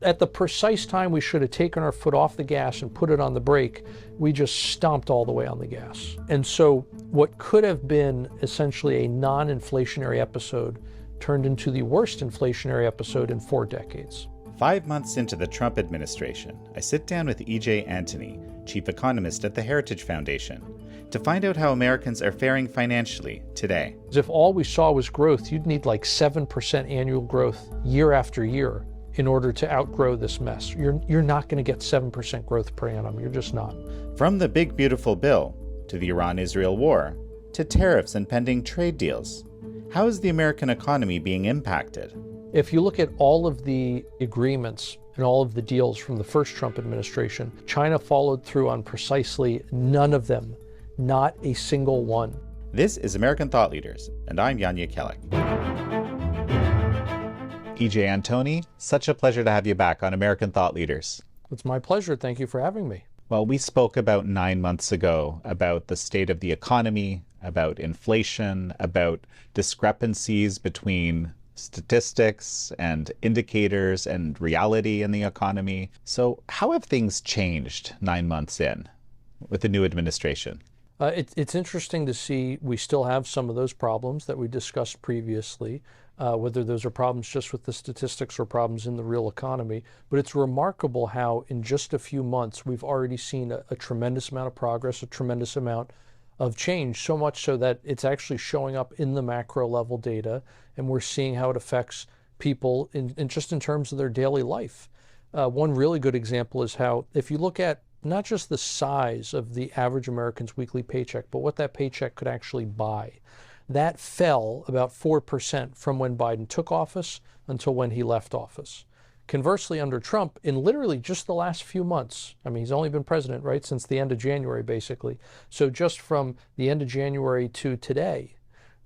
At the precise time we should have taken our foot off the gas and put it on the brake, we just stomped all the way on the gas. And so what could have been essentially a non-inflationary episode turned into the worst inflationary episode in 4 decades. 5 months into the Trump administration, I sit down with EJ Antoni, chief economist at the Heritage Foundation, to find out how Americans are faring financially today. If all we saw was growth, you'd need like 7% annual growth year after year in order to outgrow this mess. You're not going to get 7% growth per annum. You're just not. From the big beautiful bill, to the Iran-Israel war, to tariffs and pending trade deals, how is the American economy being impacted? If you look at all of the agreements and all of the deals from the first Trump administration, China followed through on precisely none of them, not a single one. This is American Thought Leaders, and I'm Jan Jekielek. EJ Antoni, such a pleasure to have you back on American Thought Leaders. It's my pleasure. Thank you for having me. Well, we spoke about 9 months ago about the state of the economy, about inflation, about discrepancies between statistics and indicators and reality in the economy. So how have things changed 9 months in with the new administration? It's interesting to see we still have some of those problems that we discussed previously, whether those are problems just with the statistics or problems in the real economy. But it's remarkable how in just a few months we've already seen a tremendous amount of progress, a tremendous amount of change, so much so that it's actually showing up in the macro level data, and we're seeing how it affects people in just in terms of their daily life. One really good example is how, if you look at not just the size of the average American's weekly paycheck, but what that paycheck could actually buy, that fell about 4% from when Biden took office until when he left office. Conversely, under Trump, in literally just the last few months, I mean, he's only been president, right, since the end of January, basically. So just from the end of January to today,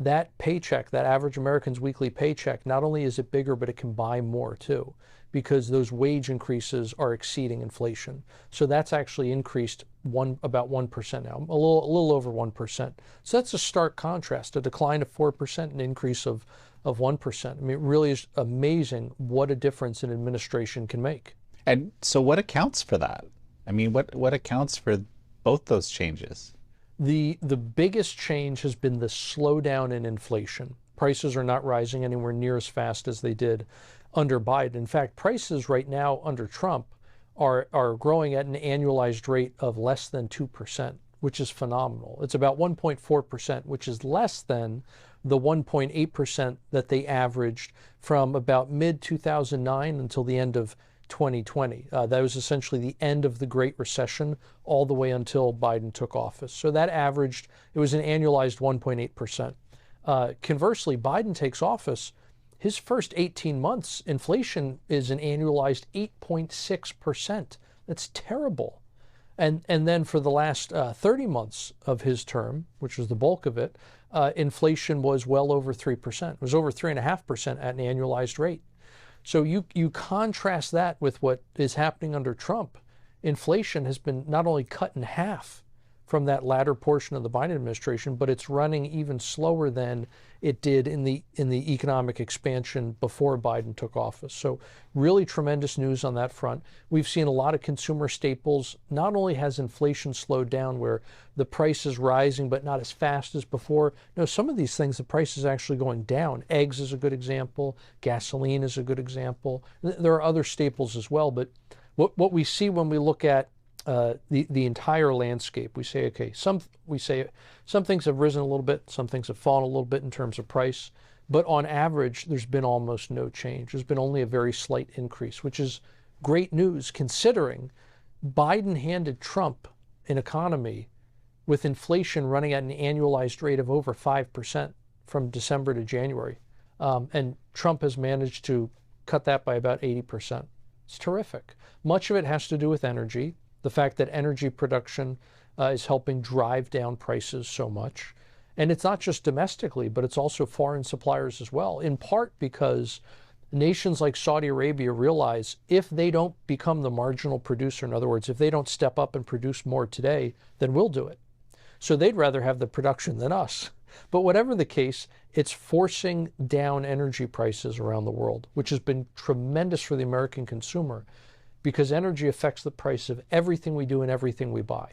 that paycheck, that average American's weekly paycheck, not only is it bigger, but it can buy more too, because those wage increases are exceeding inflation. So that's actually increased about 1% now, a little over 1%. So that's a stark contrast, a decline of 4%, an increase of 1%. I mean, it really is amazing what a difference an administration can make. And so what accounts for that? I mean, what accounts for both those changes? The biggest change has been the slowdown in inflation. Prices are not rising anywhere near as fast as they did under Biden. In fact, prices right now under Trump are growing at an annualized rate of less than 2%, which is phenomenal. It's about 1.4%, which is less than the 1.8% that they averaged from about mid-2009 until the end of 2020. That was essentially the end of the Great Recession all the way until Biden took office. So that averaged, it was an annualized 1.8%. Conversely, Biden takes office, his first 18 months, inflation is an annualized 8.6%. That's terrible. And then for the last 30 months of his term, which was the bulk of it, inflation was well over 3%. It was over 3.5% at an annualized rate. So you contrast that with what is happening under Trump. Inflation has been not only cut in half from that latter portion of the Biden administration, but it's running even slower than it did in the economic expansion before Biden took office. So really tremendous news on that front. We've seen a lot of consumer staples. Not only has inflation slowed down where the price is rising, but not as fast as before. No, some of these things, the price is actually going down. Eggs is a good example. Gasoline is a good example. There are other staples as well, but what we see when we look at the entire landscape, we say, okay, some things have risen a little bit, some things have fallen a little bit in terms of price, but on average, there's been almost no change. There's been only a very slight increase, which is great news considering Biden handed Trump an economy with inflation running at an annualized rate of over 5% from December to January. And Trump has managed to cut that by about 80%. It's terrific. Much of it has to do with energy. The fact that energy production is helping drive down prices so much. And it's not just domestically, but it's also foreign suppliers as well, in part because nations like Saudi Arabia realize if they don't become the marginal producer, in other words, if they don't step up and produce more today, then we'll do it. So they'd rather have the production than us. But whatever the case, it's forcing down energy prices around the world, which has been tremendous for the American consumer because energy affects the price of everything we do and everything we buy.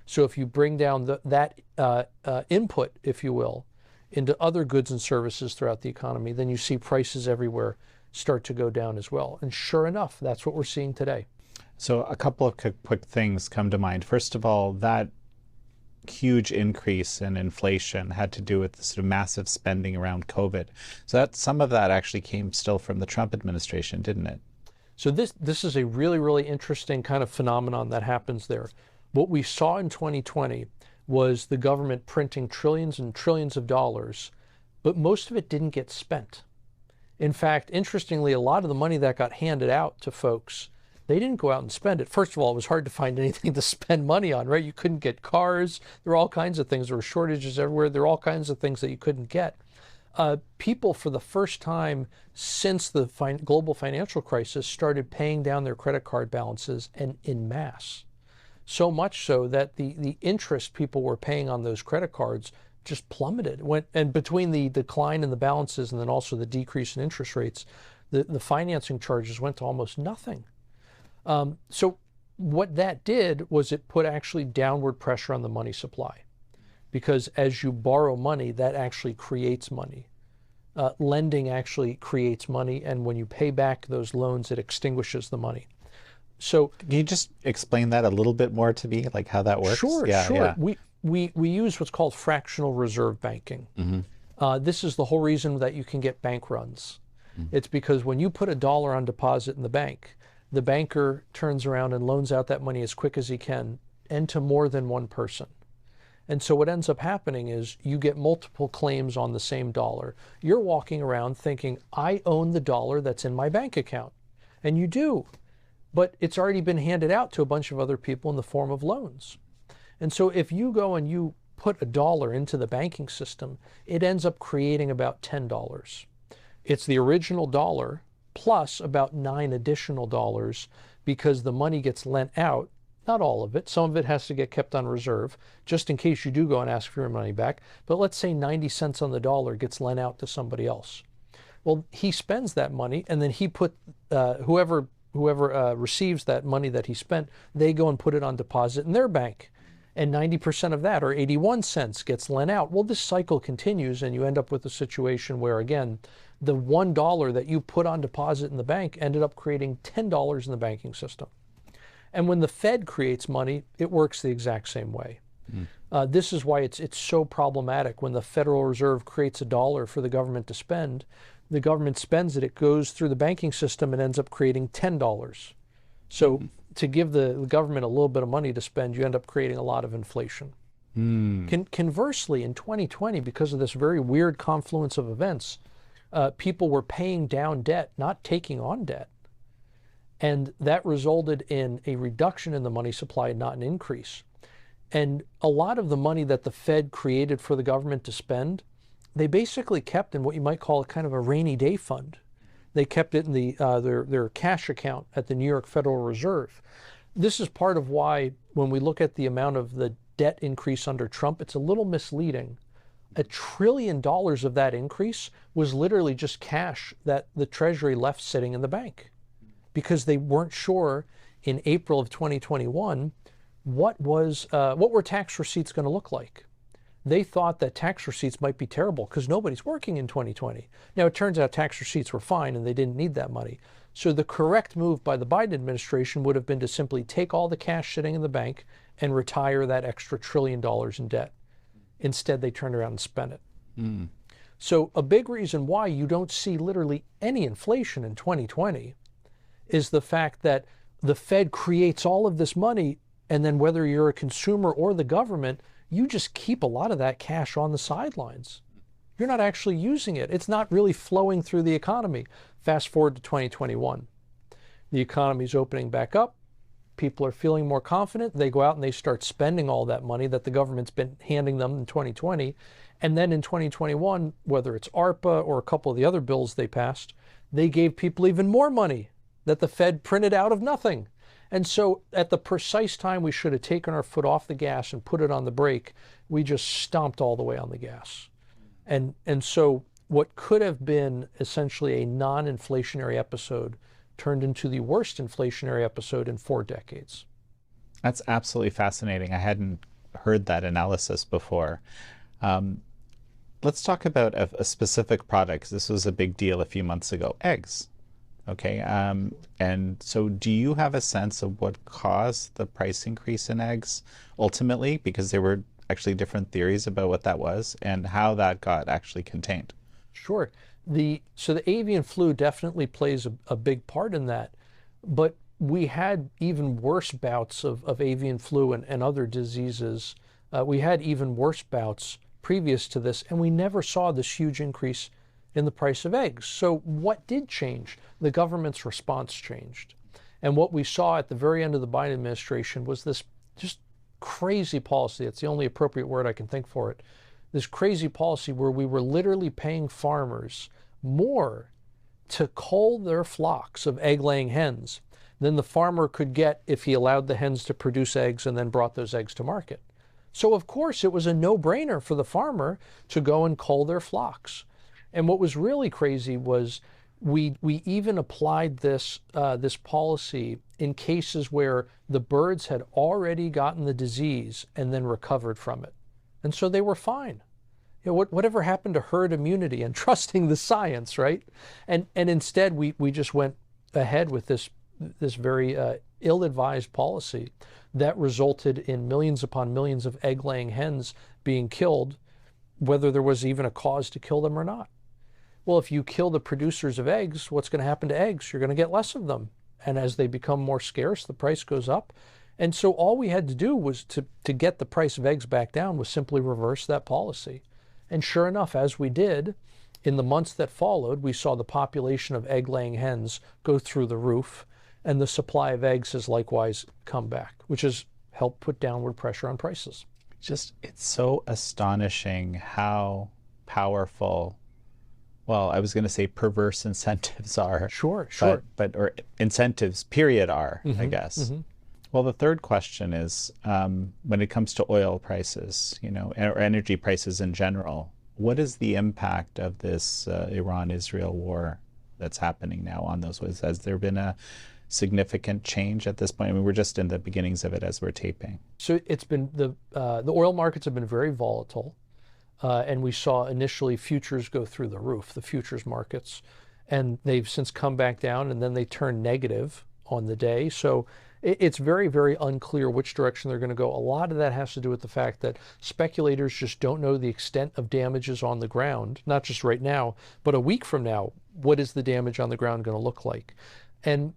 So if you bring down that input, if you will, into other goods and services throughout the economy, then you see prices everywhere start to go down as well. And sure enough, that's what we're seeing today. So a couple of quick things come to mind. First of all, that huge increase in inflation had to do with the sort of massive spending around COVID. So that some of that actually came still from the Trump administration, didn't it? So this is a really, really interesting kind of phenomenon that happens there. What we saw in 2020 was the government printing trillions and trillions of dollars, but most of it didn't get spent. In fact, interestingly, a lot of the money that got handed out to folks, they didn't go out and spend it. First of all, it was hard to find anything to spend money on, right? You couldn't get cars. There were all kinds of things. There were shortages everywhere. There were all kinds of things that you couldn't get. People, for the first time since the global financial crisis, started paying down their credit card balances and en masse. So much so that the interest people were paying on those credit cards just plummeted. And between the decline in the balances and then also the decrease in interest rates, the financing charges went to almost nothing. So what that did was it put actually downward pressure on the money supply, because as you borrow money, that actually creates money. Lending actually creates money, and when you pay back those loans, it extinguishes the money. So can you just explain that a little bit more to me, like how that works? Sure. Yeah. We use what's called fractional reserve banking. Mm-hmm. This is the whole reason that you can get bank runs. Mm-hmm. It's because when you put $1 on deposit in the banker turns around and loans out that money as quick as he can, and to more than one person. And so what ends up happening is you get multiple claims on the same dollar. You're walking around thinking, I own the dollar that's in my bank account. And you do. But it's already been handed out to a bunch of other people in the form of loans. And so if you go and you put $1 into the banking system, it ends up creating about $10. It's the original dollar plus about 9 additional dollars because the money gets lent out. Not all of it. Some of it has to get kept on reserve just in case you do go and ask for your money back. But let's say 90 cents on the dollar gets lent out to somebody else. Well, he spends that money, and then he put whoever receives that money that he spent, they go and put it on deposit in their bank. And 90% of that, or 81 cents, gets lent out. Well, this cycle continues, and you end up with a situation where, again, the $1 that you put on deposit in the bank ended up creating $10 in the banking system. And when the Fed creates money, it works the exact same way. This is why it's so problematic. When the Federal Reserve creates $1 for the government to spend, the government spends it, it goes through the banking system and ends up creating $10. So to give the government a little bit of money to spend, you end up creating a lot of inflation. Conversely, in 2020, because of this very weird confluence of events, people were paying down debt, not taking on debt. And that resulted in a reduction in the money supply, not an increase. And a lot of the money that the Fed created for the government to spend, they basically kept in what you might call a kind of a rainy day fund. They kept it in their cash account at the New York Federal Reserve. This is part of why when we look at the amount of the debt increase under Trump, it's a little misleading. $1 trillion of that increase was literally just cash that the Treasury left sitting in the bank, because they weren't sure in April of 2021 what were tax receipts going to look like. They thought that tax receipts might be terrible because nobody's working in 2020. Now, it turns out tax receipts were fine and they didn't need that money. So the correct move by the Biden administration would have been to simply take all the cash sitting in the bank and retire that extra $1 trillion in debt. Instead, they turned around and spent it. So a big reason why you don't see literally any inflation in 2020 is the fact that the Fed creates all of this money, and then whether you're a consumer or the government, you just keep a lot of that cash on the sidelines. You're not actually using it. It's not really flowing through the economy. Fast forward to 2021. The economy's opening back up. People are feeling more confident. They go out and they start spending all that money that the government's been handing them in 2020. And then in 2021, whether it's ARPA or a couple of the other bills they passed, they gave people even more money that the Fed printed out of nothing. And so at the precise time we should have taken our foot off the gas and put it on the brake, we just stomped all the way on the gas. And so what could have been essentially a non-inflationary episode turned into the worst inflationary episode in 4 decades. That's absolutely fascinating. I hadn't heard that analysis before. Let's talk about a specific product. This was a big deal a few months ago, eggs. Okay, and so do you have a sense of what caused the price increase in eggs ultimately? Because there were actually different theories about what that was and how that got actually contained. Sure. So the avian flu definitely plays a big part in that, but we had even worse bouts of avian flu and other diseases. We had even worse bouts previous to this, and we never saw this huge increase in the price of eggs. So what did change? The government's response changed. And what we saw at the very end of the Biden administration was this just crazy policy. It's the only appropriate word I can think for it. This crazy policy where we were literally paying farmers more to cull their flocks of egg-laying hens than the farmer could get if he allowed the hens to produce eggs and then brought those eggs to market. So of course it was a no-brainer for the farmer to go and cull their flocks. And what was really crazy was we even applied this policy in cases where the birds had already gotten the disease and then recovered from it. And so they were fine. You know, whatever happened to herd immunity and trusting the science, right? And instead we just went ahead with this very ill-advised policy that resulted in millions upon millions of egg-laying hens being killed, whether there was even a cause to kill them or not. Well, if you kill the producers of eggs, what's going to happen to eggs? You're going to get less of them. And as they become more scarce, the price goes up. And so all we had to do was to get the price of eggs back down was simply reverse that policy. And sure enough, as we did, in the months that followed, we saw the population of egg-laying hens go through the roof, and the supply of eggs has likewise come back, which has helped put downward pressure on prices. It's so astonishing how powerful, well, I was going to say perverse incentives are. Sure. Or incentives, period, are, I guess. Mm-hmm. Well, the third question is, when it comes to oil prices, or energy prices in general, what is the impact of this Iran-Israel war that's happening now on those? Has there been a significant change at this point? I mean, we're just in the beginnings of it as we're taping. So it's been the oil markets have been very volatile, and we saw initially futures go through the roof, the futures markets, and they've since come back down, and then they turn negative on the day. So it's very, very unclear which direction they're going to go. A lot of that has to do with the fact that speculators just don't know the extent of damages on the ground, not just right now, but a week from now. What is the damage on the ground going to look like? And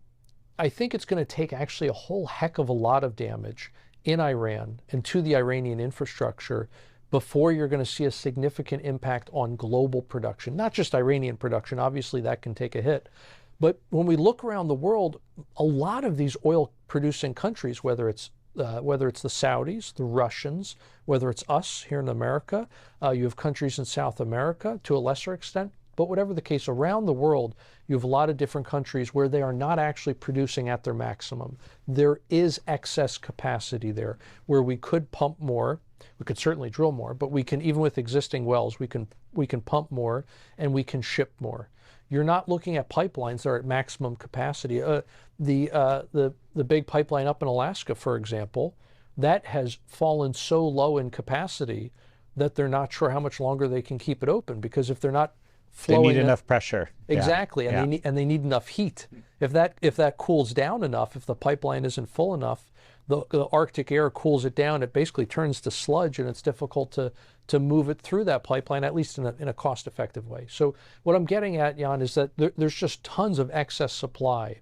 I think it's going to take actually a whole heck of a lot of damage in Iran and to the Iranian infrastructure before you're going to see a significant impact on global production, not just Iranian production. Obviously, that can take a hit. But when we look around the world, a lot of these oil-producing countries, whether it's the Saudis, the Russians, whether it's us here in America, you have countries in South America to a lesser extent, but whatever the case, around the world, you have a lot of different countries where they are not actually producing at their maximum. There is excess capacity there where we could pump more. We could certainly drill more, but we can, even with existing wells, we can pump more and we can ship more. You're not looking at pipelines that are at maximum capacity. The big pipeline up in Alaska, for example, that has fallen so low in capacity that they're not sure how much longer they can keep it open, because if they're not flowing, they need enough pressure. Exactly, and they need enough heat. If that cools down enough, if the pipeline isn't full enough, the Arctic air cools it down. It basically turns to sludge, and it's difficult to move it through that pipeline, at least in a cost-effective way. So what I'm getting at, Jan, is that there's just tons of excess supply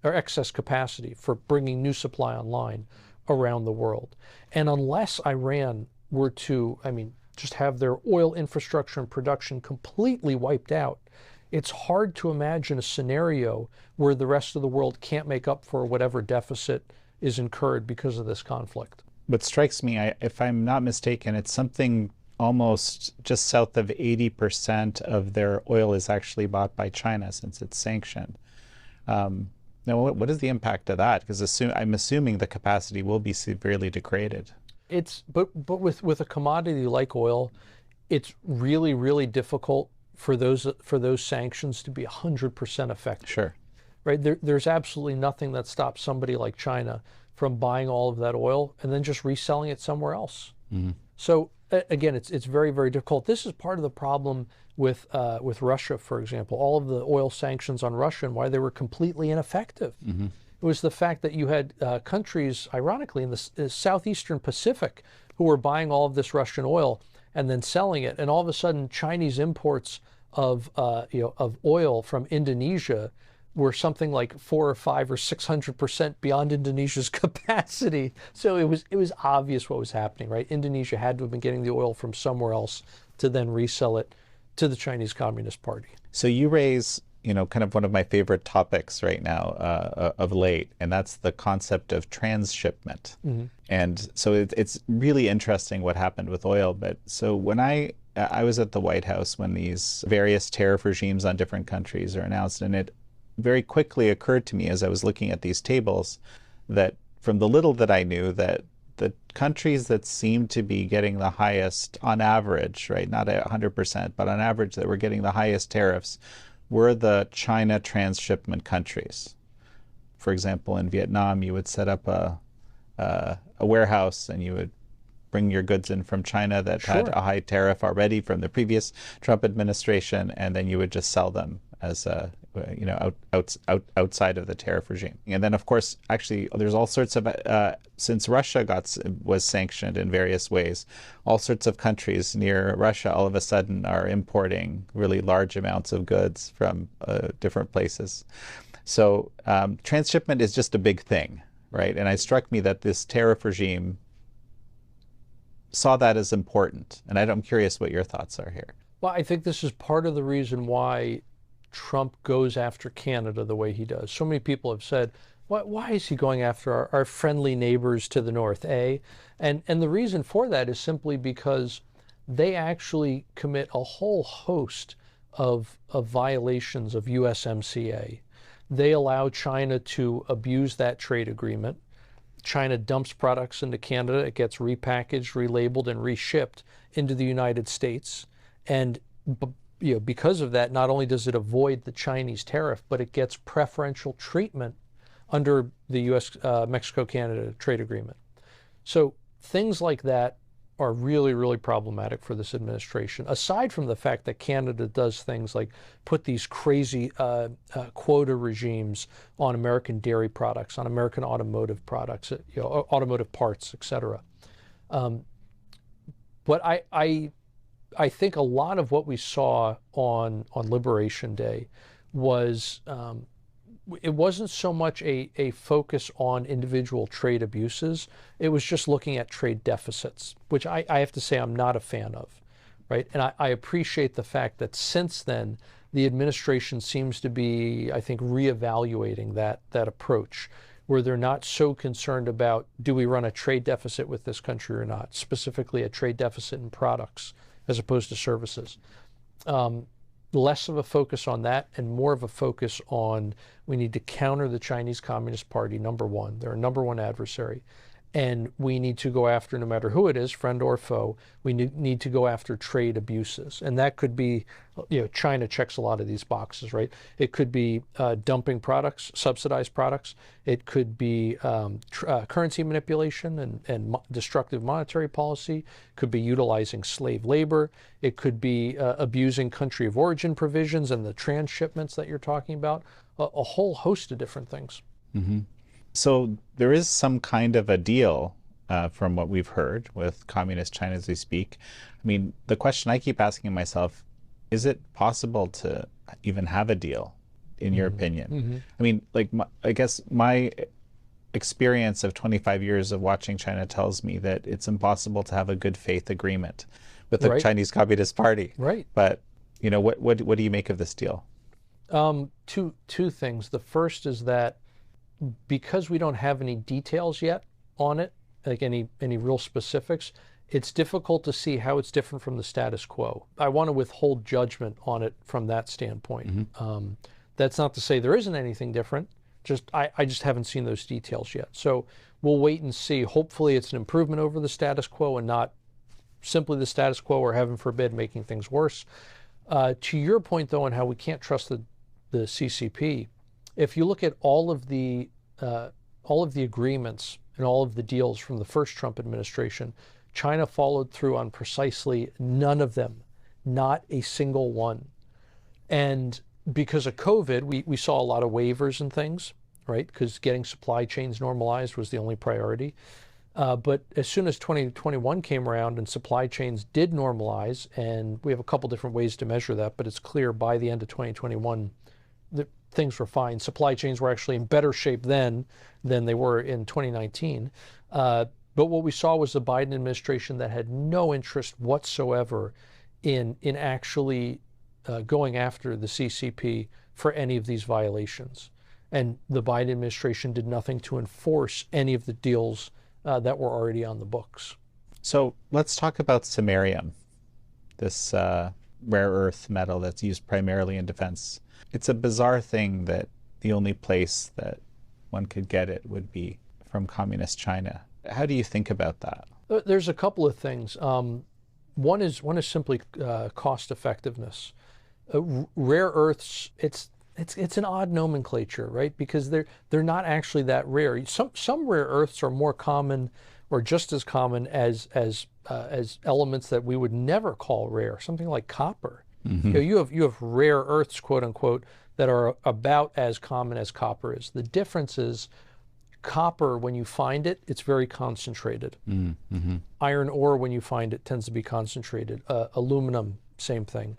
or excess capacity for bringing new supply online around the world. And unless Iran were to, just have their oil infrastructure and production completely wiped out, it's hard to imagine a scenario where the rest of the world can't make up for whatever deficit is incurred because of this conflict. What strikes me, if I'm not mistaken, it's something almost just south of 80% of their oil is actually bought by China since it's sanctioned. Now, what is the impact of that? Because I'm assuming the capacity will be severely degraded. But with a commodity like oil, it's really, really difficult for those sanctions to be 100% effective. Sure. Right? There's absolutely nothing that stops somebody like China from buying all of that oil and then just reselling it somewhere else. So again, it's very, very difficult. This is part of the problem with Russia, for example. All of the oil sanctions on Russia and why they were completely ineffective. It was the fact that you had countries, ironically, in the southeastern Pacific, who were buying all of this Russian oil and then selling it, and all of a sudden, Chinese imports of of oil from Indonesia were something like 4 or 5 or 600% beyond Indonesia's capacity. So it was obvious what was happening, right? Indonesia had to have been getting the oil from somewhere else to then resell it to the Chinese Communist Party. So you raise, kind of one of my favorite topics right now of late, and that's the concept of transshipment. And so it's really interesting what happened with oil. But so when I was at the White House when these various tariff regimes on different countries are announced, and it very quickly occurred to me as I was looking at these tables that from the little that I knew, that the countries that seemed to be getting the highest on average, right, not 100%, but on average that were getting the highest tariffs were the China transshipment countries. For example, in Vietnam, you would set up a warehouse and you would bring your goods in from China that had a high tariff already from the previous Trump administration, and then you would just sell them as outside of the tariff regime. And then, of course, actually, there's all sorts of since Russia was sanctioned in various ways, all sorts of countries near Russia all of a sudden are importing really large amounts of goods from different places. So transshipment is just a big thing, right? And it struck me that this tariff regime saw that as important. And I'm curious what your thoughts are here. Well, I think this is part of the reason why Trump goes after Canada the way he does. So many people have said, why is he going after our friendly neighbors to the north, eh? And the reason for that is simply because they actually commit a whole host of violations of USMCA. They allow China to abuse that trade agreement. China dumps products into Canada. It gets repackaged, relabeled, and reshipped into the United States. And because of that, not only does it avoid the Chinese tariff, but it gets preferential treatment under the U.S. Mexico-Canada trade agreement. So things like that are really, really problematic for this administration, aside from the fact that Canada does things like put these crazy quota regimes on American dairy products, on American automotive products, automotive parts, et cetera. But I think a lot of what we saw on Liberation Day was it wasn't so much a focus on individual trade abuses. It was just looking at trade deficits, which I have to say I'm not a fan of, right? And I appreciate the fact that since then, the administration seems to be, I think, reevaluating that approach, where they're not so concerned about, do we run a trade deficit with this country or not, specifically a trade deficit in products as opposed to services. Less of a focus on that and more of a focus on, we need to counter the Chinese Communist Party, number one. They're a number one adversary. And we need to go after, no matter who it is, friend or foe, we need to go after trade abuses. And that could be, China checks a lot of these boxes, right? It could be dumping products, subsidized products. It could be currency manipulation and destructive monetary policy. It could be utilizing slave labor. It could be abusing country of origin provisions and the transshipments that you're talking about, a whole host of different things. Mm-hmm. So there is some kind of a deal from what we've heard with communist China as we speak. I mean, the question I keep asking myself, is it possible to even have a deal, in your opinion? Mm-hmm. I mean, I guess my experience of 25 years of watching China tells me that it's impossible to have a good faith agreement with the Chinese Communist Party. Right. But, what do you make of this deal? Two things. The first is that because we don't have any details yet on it, like any real specifics, it's difficult to see how it's different from the status quo. I want to withhold judgment on it from that standpoint. Mm-hmm. That's not to say there isn't anything different. I just haven't seen those details yet. So we'll wait and see. Hopefully it's an improvement over the status quo and not simply the status quo, or heaven forbid, making things worse. To your point, though, on how we can't trust the CCP, if you look at all of the agreements and all of the deals from the first Trump administration, China followed through on precisely none of them, not a single one. And because of COVID, we saw a lot of waivers and things, right? Because getting supply chains normalized was the only priority. But as soon as 2021 came around and supply chains did normalize, and we have a couple different ways to measure that, but it's clear by the end of 2021 that things were fine. Supply chains were actually in better shape then than they were in 2019. But what we saw was the Biden administration that had no interest whatsoever in actually going after the CCP for any of these violations. And the Biden administration did nothing to enforce any of the deals that were already on the books. So let's talk about samarium, this rare earth metal that's used primarily in defense. It's a bizarre thing that the only place that one could get it would be from communist China. How do you think about that? There's a couple of things. One is simply cost effectiveness. Rare earths, it's an odd nomenclature, right? Because they're not actually that rare. Some rare earths are more common, or just as common as elements that we would never call rare. Something like copper. Mm-hmm. You have rare earths, quote unquote, that are about as common as copper is. The difference is copper, when you find it, it's very concentrated. Mm-hmm. Iron ore, when you find it, tends to be concentrated. Aluminum, same thing.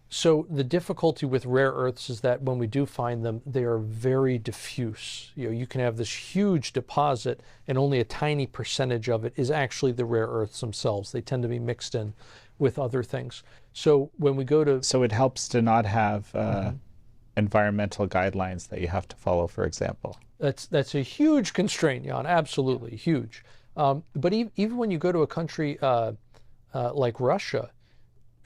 So the difficulty with rare earths is that when we do find them, they are very diffuse. You can have this huge deposit and only a tiny percentage of it is actually the rare earths themselves. They tend to be mixed in with other things. So when we go to... So it helps to not have environmental guidelines that you have to follow, for example. That's a huge constraint, Jan, absolutely huge. But even when you go to a country like Russia,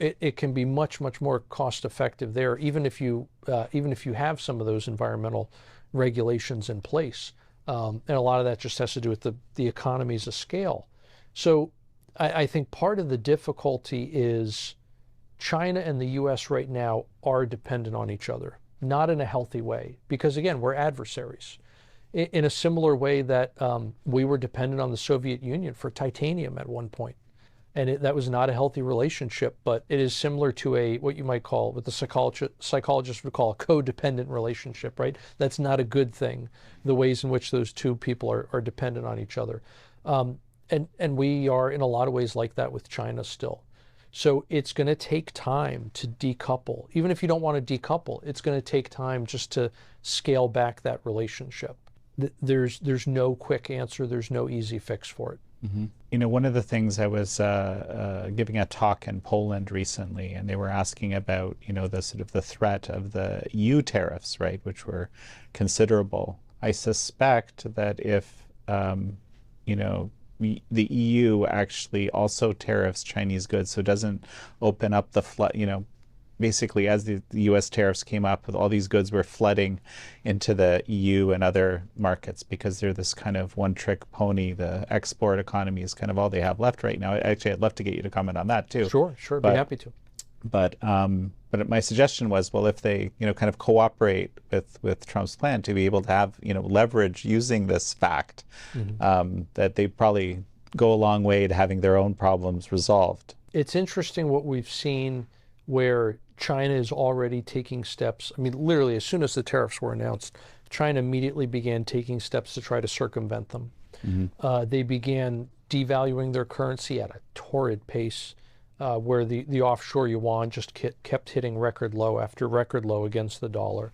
it can be much more cost effective there, even if you have some of those environmental regulations in place. And a lot of that just has to do with the economies of scale. So I think part of the difficulty is China and the US right now are dependent on each other, not in a healthy way, because again, we're adversaries. In a similar way that we were dependent on the Soviet Union for titanium at one point. And that was not a healthy relationship, but it is similar to what you might call, what the psychologists would call a codependent relationship, right? That's not a good thing, the ways in which those two people are dependent on each other. And we are in a lot of ways like that with China still. So it's going to take time to decouple. Even if you don't want to decouple, it's going to take time just to scale back that relationship. There's no quick answer. There's no easy fix for it. Mm-hmm. You know, one of the things I was giving a talk in Poland recently, and they were asking about, the sort of the threat of the EU tariffs, right, which were considerable. I suspect that if, the EU actually also tariffs Chinese goods, so it doesn't open up the flood, basically as the US tariffs came up, all these goods were flooding into the EU and other markets because they're this kind of one-trick pony. The export economy is kind of all they have left right now. Actually, I'd love to get you to comment on that too. Sure, be happy to. But my suggestion was, well, if they, kind of cooperate with Trump's plan to be able to have, leverage using this fact, that they probably go a long way to having their own problems resolved. It's interesting what we've seen where China is already taking steps. I mean, literally, as soon as the tariffs were announced, China immediately began taking steps to try to circumvent them. Mm-hmm. They began devaluing their currency at a torrid pace, where the offshore yuan just kept hitting record low after record low against the dollar.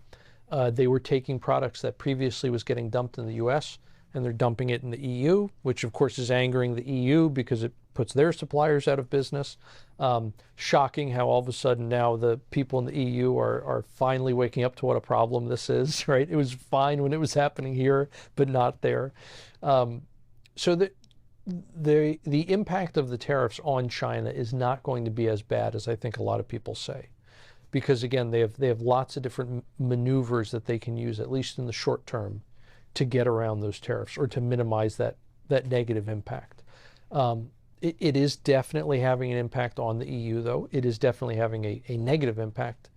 They were taking products that previously was getting dumped in the US, and they're dumping it in the EU, which of course is angering the EU because it puts their suppliers out of business. Shocking how all of a sudden now the people in the EU are finally waking up to what a problem this is, right? It was fine when it was happening here, but not there. So the impact of the tariffs on China is not going to be as bad as I think a lot of people say. Because again, they have lots of different maneuvers that they can use, at least in the short term, to get around those tariffs or to minimize that negative impact. It is definitely having an impact on the EU, though. It is definitely having a negative impact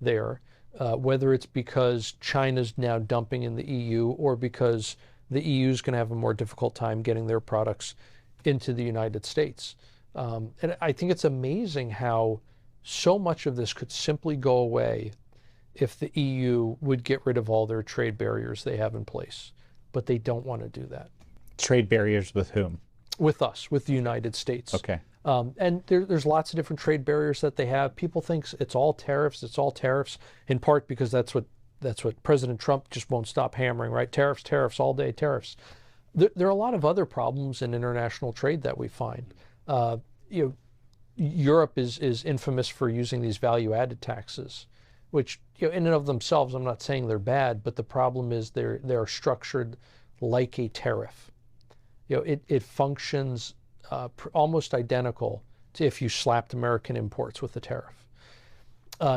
there, whether it's because China's now dumping in the EU or because the EU is going to have a more difficult time getting their products into the United States. And I think it's amazing how so much of this could simply go away if the EU would get rid of all their trade barriers they have in place. But they don't want to do that. Trade barriers with whom? With us, with the United States. Okay. And there's lots of different trade barriers that they have. People think it's all tariffs, in part because that's what President Trump just won't stop hammering, right? Tariffs, tariffs, all day tariffs. There are a lot of other problems in international trade that we find. Europe is infamous for using these value-added taxes, which in and of themselves, I'm not saying they're bad, but the problem is they're structured like a tariff. It functions almost identical to if you slapped American imports with a tariff.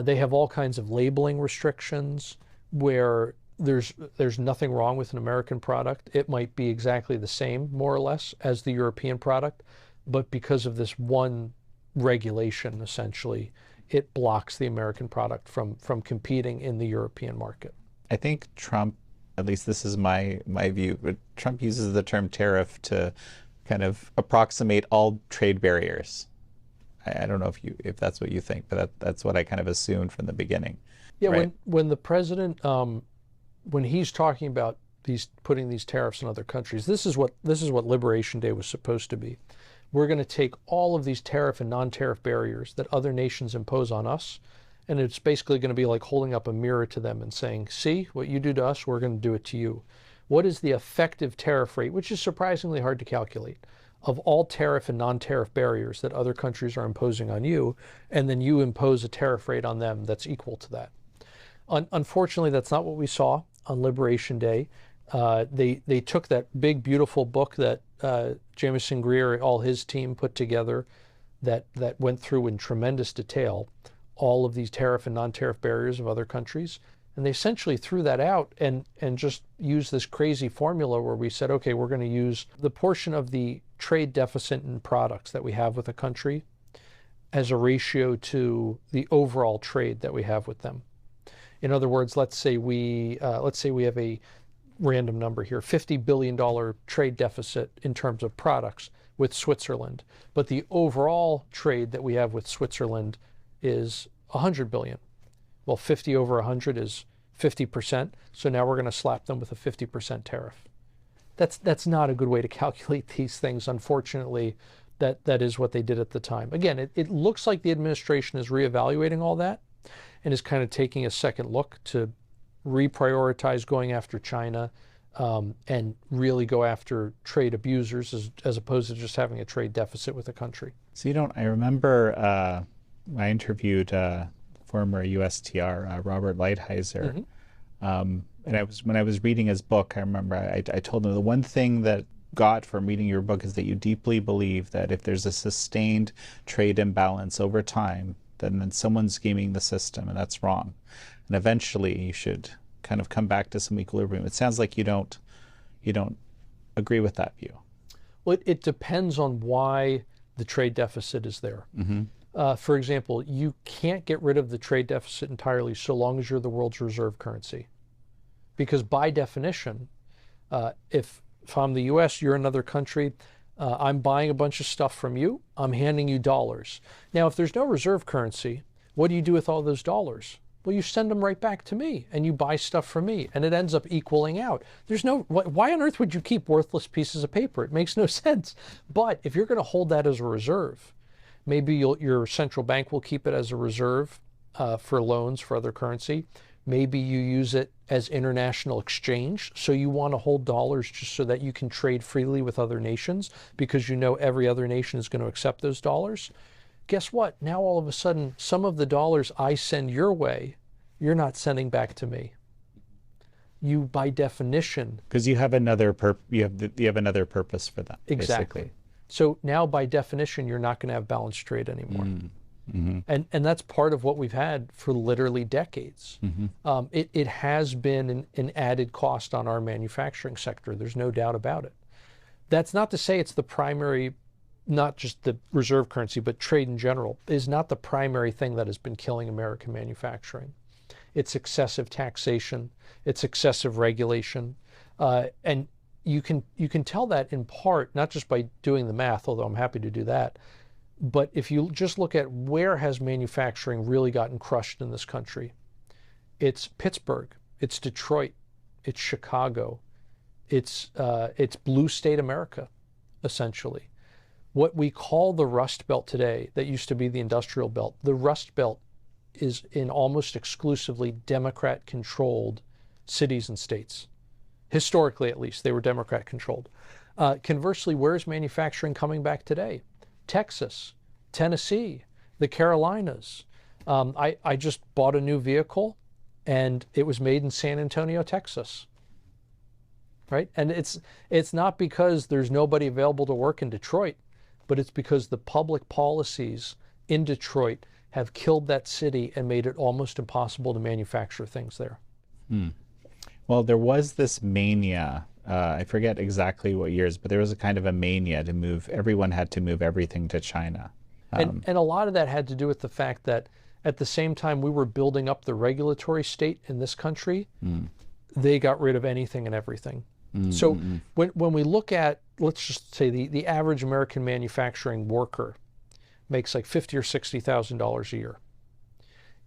They have all kinds of labeling restrictions where there's nothing wrong with an American product. It might be exactly the same, more or less, as the European product, but because of this one regulation, essentially, it blocks the American product from competing in the European market. I think Trump, at least this is my view, but Trump uses the term tariff to kind of approximate all trade barriers. I don't know if that's what you think, but that's what I kind of assumed from the beginning. Yeah, right? when the president, when he's talking about putting these tariffs in other countries, this is what Liberation Day was supposed to be. We're going to take all of these tariff and non-tariff barriers that other nations impose on us, and it's basically going to be like holding up a mirror to them and saying, see, what you do to us, we're going to do it to you. What is the effective tariff rate, which is surprisingly hard to calculate, of all tariff and non-tariff barriers that other countries are imposing on you, and then you impose a tariff rate on them that's equal to that. Unfortunately, that's not what we saw on Liberation Day. They took that big, beautiful book that Jamieson Greer and all his team put together that went through in tremendous detail all of these tariff and non-tariff barriers of other countries. And they essentially threw that out and just used this crazy formula where we said, okay, we're going to use the portion of the trade deficit in products that we have with a country as a ratio to the overall trade that we have with them. In other words, let's say we have a random number here, $50 billion trade deficit in terms of products with Switzerland, but the overall trade that we have with Switzerland is 100 billion. Well, 50 over 100 is 50%, so now we're going to slap them with a 50% tariff. That's not a good way to calculate these things. Unfortunately, that is what they did at the time. Again, it looks like the administration is reevaluating all that and is kind of taking a second look to reprioritize going after China and really go after trade abusers as opposed to just having a trade deficit with a country. So I remember I interviewed former USTR Robert Lighthizer, and when I was reading his book, I remember I told him the one thing that got from reading your book is that you deeply believe that if there's a sustained trade imbalance over time, then someone's gaming the system, and that's wrong. And eventually you should kind of come back to some equilibrium. It sounds like you don't agree with that view. Well, it depends on why the trade deficit is there. For example, you can't get rid of the trade deficit entirely so long as you're the world's reserve currency. Because by definition, if I'm the US, you're another country, I'm buying a bunch of stuff from you, I'm handing you dollars. Now, if there's no reserve currency, what do you do with all those dollars? Well, you send them right back to me and you buy stuff from me and it ends up equaling out. Why on earth would you keep worthless pieces of paper? It makes no sense. But if you're going to hold that as a reserve, maybe your central bank will keep it as a reserve for loans for other currency. Maybe you use it as international exchange. So you want to hold dollars just so that you can trade freely with other nations because you know every other nation is going to accept those dollars. Guess what? Now all of a sudden, some of the dollars I send your way, you're not sending back to me. You, by definition, because you have another purpose for that. Exactly. Basically. So now, by definition, you're not going to have balanced trade anymore. And that's part of what we've had for literally decades. It has been an added cost on our manufacturing sector. There's no doubt about it. That's not to say it's the primary not just the reserve currency, but trade in general, is not the primary thing that has been killing American manufacturing. It's excessive taxation, it's excessive regulation, and you can tell that in part not just by doing the math, although I'm happy to do that, but if you just look at where has manufacturing really gotten crushed in this country, it's Pittsburgh, it's Detroit, it's Chicago, it's blue state America, essentially. What we call the Rust Belt today, that used to be the Industrial Belt, the Rust Belt is in almost exclusively Democrat-controlled cities and states. Historically, at least, they were Democrat-controlled. Conversely, where's manufacturing coming back today? Texas, Tennessee, the Carolinas. I just bought a new vehicle, and it was made in San Antonio, Texas. Right? And it's not because there's nobody available to work in Detroit, but it's because the public policies in Detroit have killed that city and made it almost impossible to manufacture things there. Well, there was this mania, I forget exactly what years, but there was a kind of a mania to move, everyone had to move everything to China. And a lot of that had to do with the fact that at the same time we were building up the regulatory state in this country, they got rid of anything and everything. So when we look at, let's just say the average American manufacturing worker makes like $50,000 or $60,000 a year.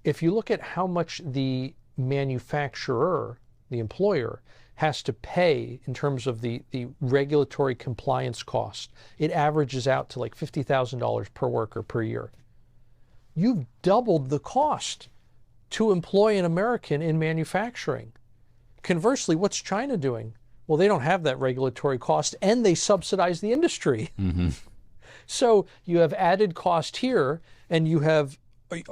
If you look at how much the manufacturer, the employer, has to pay in terms of the regulatory compliance cost, it averages out to like $50,000 per worker per year. You've doubled the cost to employ an American in manufacturing. Conversely, what's China doing? Well, they don't have that regulatory cost, and they subsidize the industry. So you have added cost here, and you have,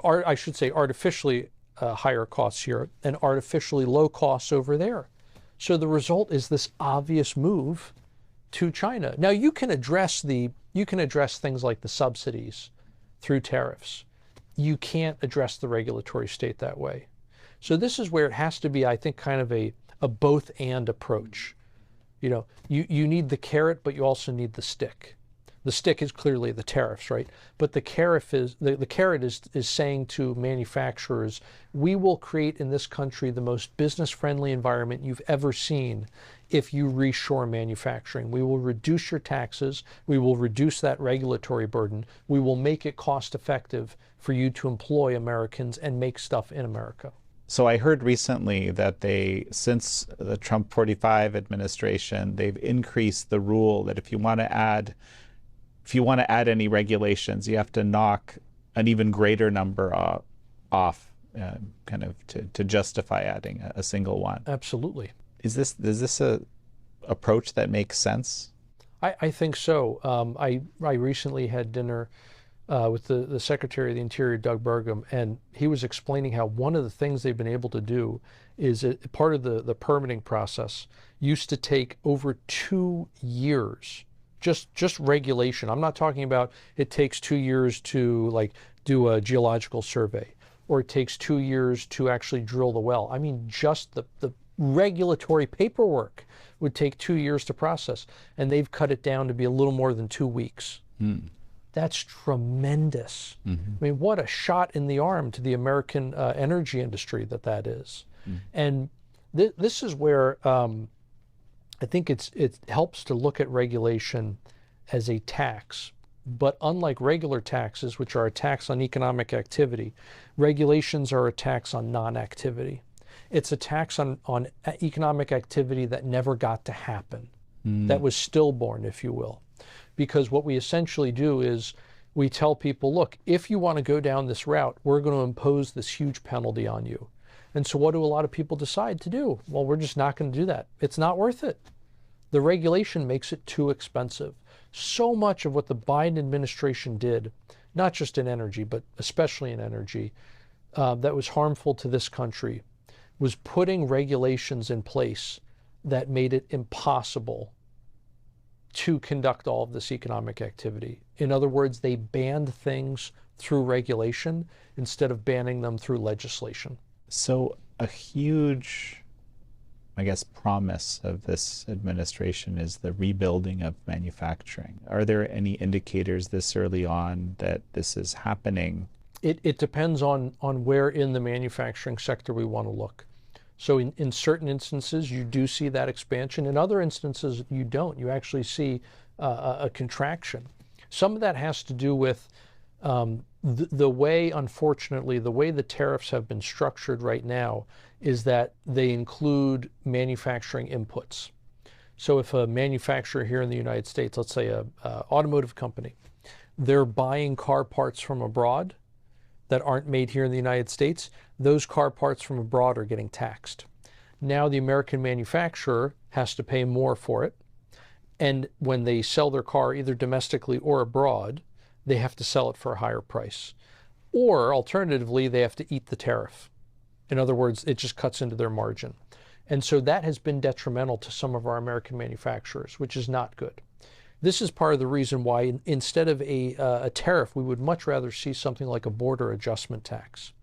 I should say, artificially higher costs here and artificially low costs over there. So the result is this obvious move to China. Now you can address things like the subsidies through tariffs. You can't address the regulatory state that way. So this is where it has to be, I think, kind of a both and approach. You know, you need the carrot, but you also need the stick. The stick is clearly the tariffs, right? But the carrot is saying to manufacturers, we will create in this country the most business-friendly environment you've ever seen if you reshore manufacturing. We will reduce your taxes. We will reduce that regulatory burden. We will make it cost-effective for you to employ Americans and make stuff in America. So I heard recently that since the Trump 45 administration, they've increased the rule that if you want to add any regulations, you have to knock an even greater number off, kind of to justify adding a single one. Absolutely. Is this a approach that makes sense? I think so. I recently had dinner with the Secretary of the Interior, Doug Burgum, and he was explaining how one of the things they've been able to do is part of the permitting process used to take over 2 years. Just regulation. I'm not talking about it takes 2 years to like do a geological survey, or it takes 2 years to actually drill the well. I mean, just the regulatory paperwork would take 2 years to process, and they've cut it down to be a little more than 2 weeks. That's tremendous. I mean, what a shot in the arm to the American energy industry that is. And this is where I think it helps to look at regulation as a tax. But unlike regular taxes, which are a tax on economic activity, regulations are a tax on non-activity. It's a tax on economic activity that never got to happen, that was stillborn, if you will. Because what we essentially do is we tell people, look, if you want to go down this route, we're going to impose this huge penalty on you. And so what do a lot of people decide to do? Well, we're just not going to do that. It's not worth it. The regulation makes it too expensive. So much of what the Biden administration did, not just in energy, but especially in energy, that was harmful to this country, was putting regulations in place that made it impossible to conduct all of this economic activity. In other words, they banned things through regulation instead of banning them through legislation. So a huge I guess, promise of this administration is the rebuilding of manufacturing. Are there any indicators this early on that this is happening? It depends on where in the manufacturing sector we want to look. So in certain instances, you do see that expansion. In other instances, you don't. You actually see a contraction. Some of that has to do with the way, unfortunately, the way the tariffs have been structured right now is that they include manufacturing inputs. So if a manufacturer here in the United States, let's say a automotive company, they're buying car parts from abroad that aren't made here in the United States, those car parts from abroad are getting taxed. Now the American manufacturer has to pay more for it. And when they sell their car either domestically or abroad, they have to sell it for a higher price. Or alternatively, they have to eat the tariff. In other words, it just cuts into their margin. And so that has been detrimental to some of our American manufacturers, which is not good. This is part of the reason why instead of a tariff, we would much rather see something like a border adjustment tax,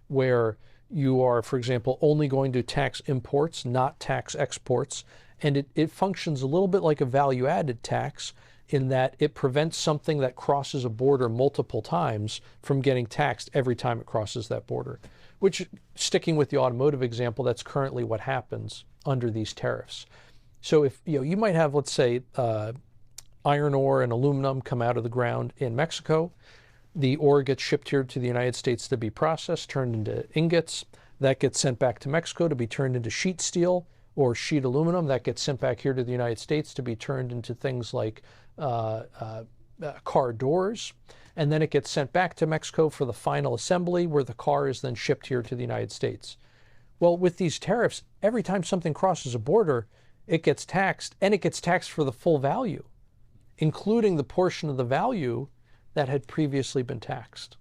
where you are, for example, only going to tax imports, not tax exports. And it functions a little bit like a value-added tax in that it prevents something that crosses a border multiple times from getting taxed every time it crosses that border, which, sticking with the automotive example, that's currently what happens under these tariffs. So if you might have, let's say, iron ore and aluminum come out of the ground in Mexico. The ore gets shipped here to the United States to be processed, turned into ingots. That gets sent back to Mexico to be turned into sheet steel or sheet aluminum. That gets sent back here to the United States to be turned into things like car doors. And then it gets sent back to Mexico for the final assembly, where the car is then shipped here to the United States. Well, with these tariffs, every time something crosses a border, it gets taxed, and it gets taxed for the full value, including the portion of the value that had previously been taxed.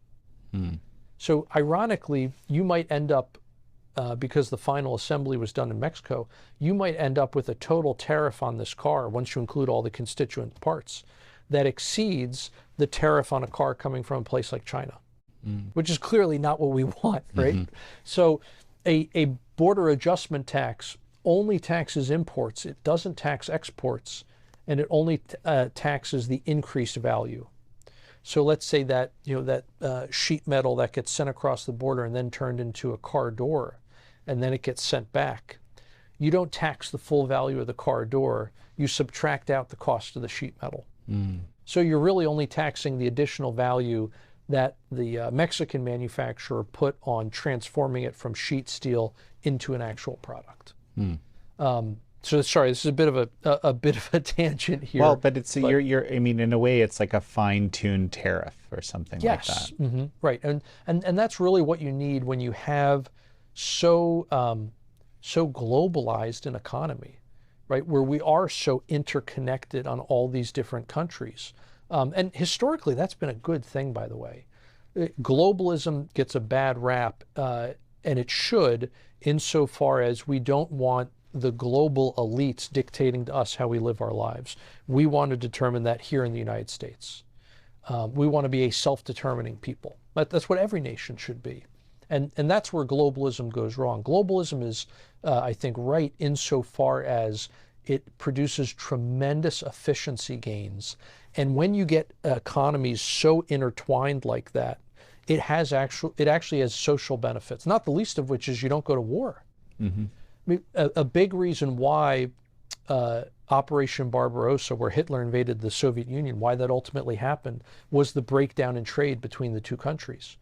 So ironically, you might end up, because the final assembly was done in Mexico, you might end up with a total tariff on this car, once you include all the constituent parts, that exceeds the tariff on a car coming from a place like China, which is clearly not what we want, right? So a border adjustment tax only taxes imports. It doesn't tax exports, and it only taxes the increased value. So let's say that that sheet metal that gets sent across the border and then turned into a car door, and then it gets sent back. You don't tax the full value of the car door. You subtract out the cost of the sheet metal. So you're really only taxing the additional value that the Mexican manufacturer put on transforming it from sheet steel into an actual product. So sorry, this is a bit of a tangent here. Well, but it's you're I mean, in a way, it's like a fine-tuned tariff or something like that. Yes, right, and that's really what you need when you have so globalized an economy, right? Where we are so interconnected on all these different countries, and historically that's been a good thing, by the way. Globalism gets a bad rap, and it should, insofar as we don't want the global elites dictating to us how we live our lives. We want to determine that here in the United States. We want to be a self-determining people. That's what every nation should be. And that's where globalism goes wrong. Globalism is, I think, right insofar as it produces tremendous efficiency gains. And when you get economies so intertwined like that, it actually has social benefits, not the least of which is you don't go to war. I mean, a big reason why Operation Barbarossa, where Hitler invaded the Soviet Union, why that ultimately happened, was the breakdown in trade between the two countries.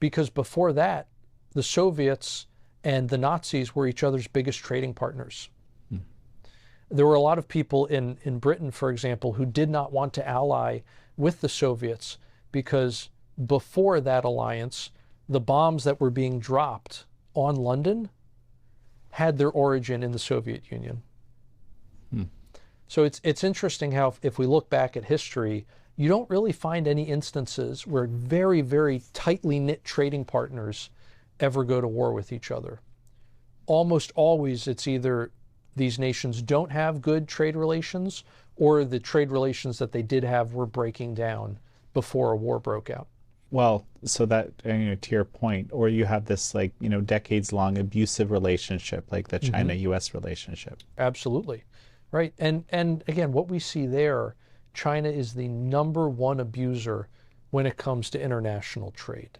Because before that, the Soviets and the Nazis were each other's biggest trading partners. There were a lot of people in Britain, for example, who did not want to ally with the Soviets because before that alliance, the bombs that were being dropped on London had their origin in the Soviet Union. So it's interesting how if we look back at history, you don't really find any instances where very, very tightly knit trading partners ever go to war with each other. Almost always it's either these nations don't have good trade relations, or the trade relations that they did have were breaking down before a war broke out. Well, so that, to your point, or you have this like, decades long abusive relationship, like the China-US relationship. Absolutely. Right. And again, what we see there, China is the #1 abuser when it comes to international trade.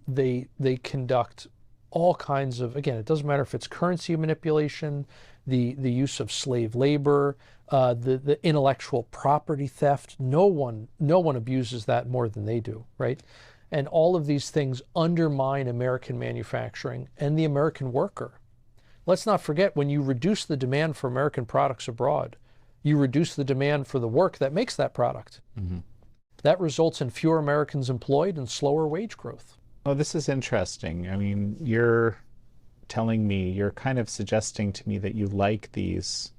They conduct all kinds of, again, it doesn't matter if it's currency manipulation, the use of slave labor, the intellectual property theft. No one abuses that more than they do, right? And all of these things undermine American manufacturing and the American worker. Let's not forget, when you reduce the demand for American products abroad, you reduce the demand for the work that makes that product. That results in fewer Americans employed and slower wage growth. Oh, this is interesting. I mean, you're telling me, you're kind of suggesting to me that you like these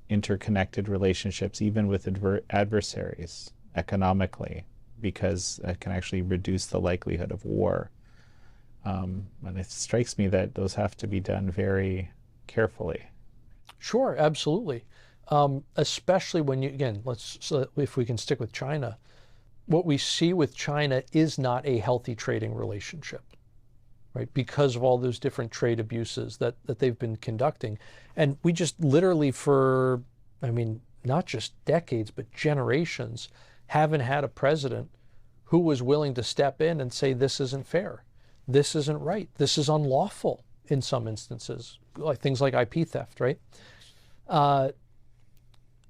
interconnected relationships, even with adversaries economically, because it can actually reduce the likelihood of war. And it strikes me that those have to be done very carefully. Sure, absolutely. Especially when you, again, if we can stick with China, what we see with China is not a healthy trading relationship, right? Because of all those different trade abuses that they've been conducting. And we just literally for, I mean, not just decades, but generations, haven't had a president who was willing to step in and say, this isn't fair. This isn't right. This is unlawful in some instances, like things like IP theft, right?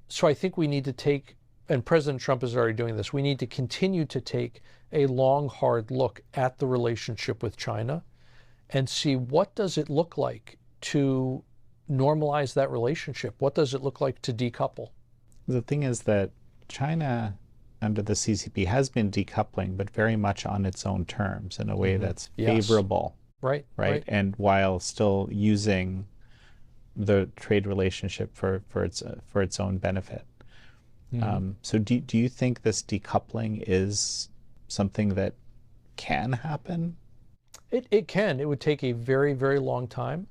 So I think we need to take, and President Trump is already doing this, we need to continue to take a long, hard look at the relationship with China and see what does it look like to normalize that relationship? What does it look like to decouple? The thing is that China under the CCP has been decoupling, but very much on its own terms in a way that's favorable. Right. And while still using the trade relationship for its own benefit. So do you think this decoupling is something that can happen? It can. It would take a very, very long time.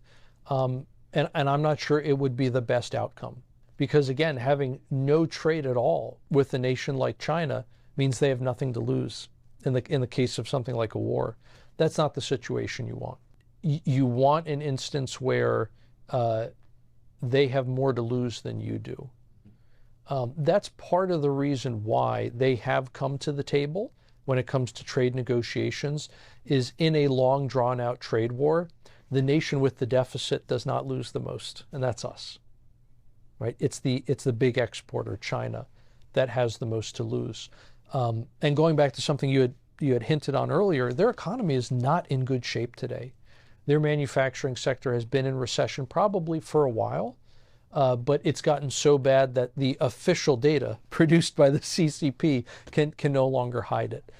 And I'm not sure it would be the best outcome. Because again, having no trade at all with a nation like China means they have nothing to lose in the case of something like a war. That's not the situation you want. You want an instance where they have more to lose than you do. That's part of the reason why they have come to the table when it comes to trade negotiations, is in a long drawn out trade war, the nation with the deficit does not lose the most, and that's us. Right? It's the big exporter, China, that has the most to lose. And going back to something you had hinted on earlier, their economy is not in good shape today. Their manufacturing sector has been in recession probably for a while, but it's gotten so bad that the official data produced by the CCP can no longer hide it.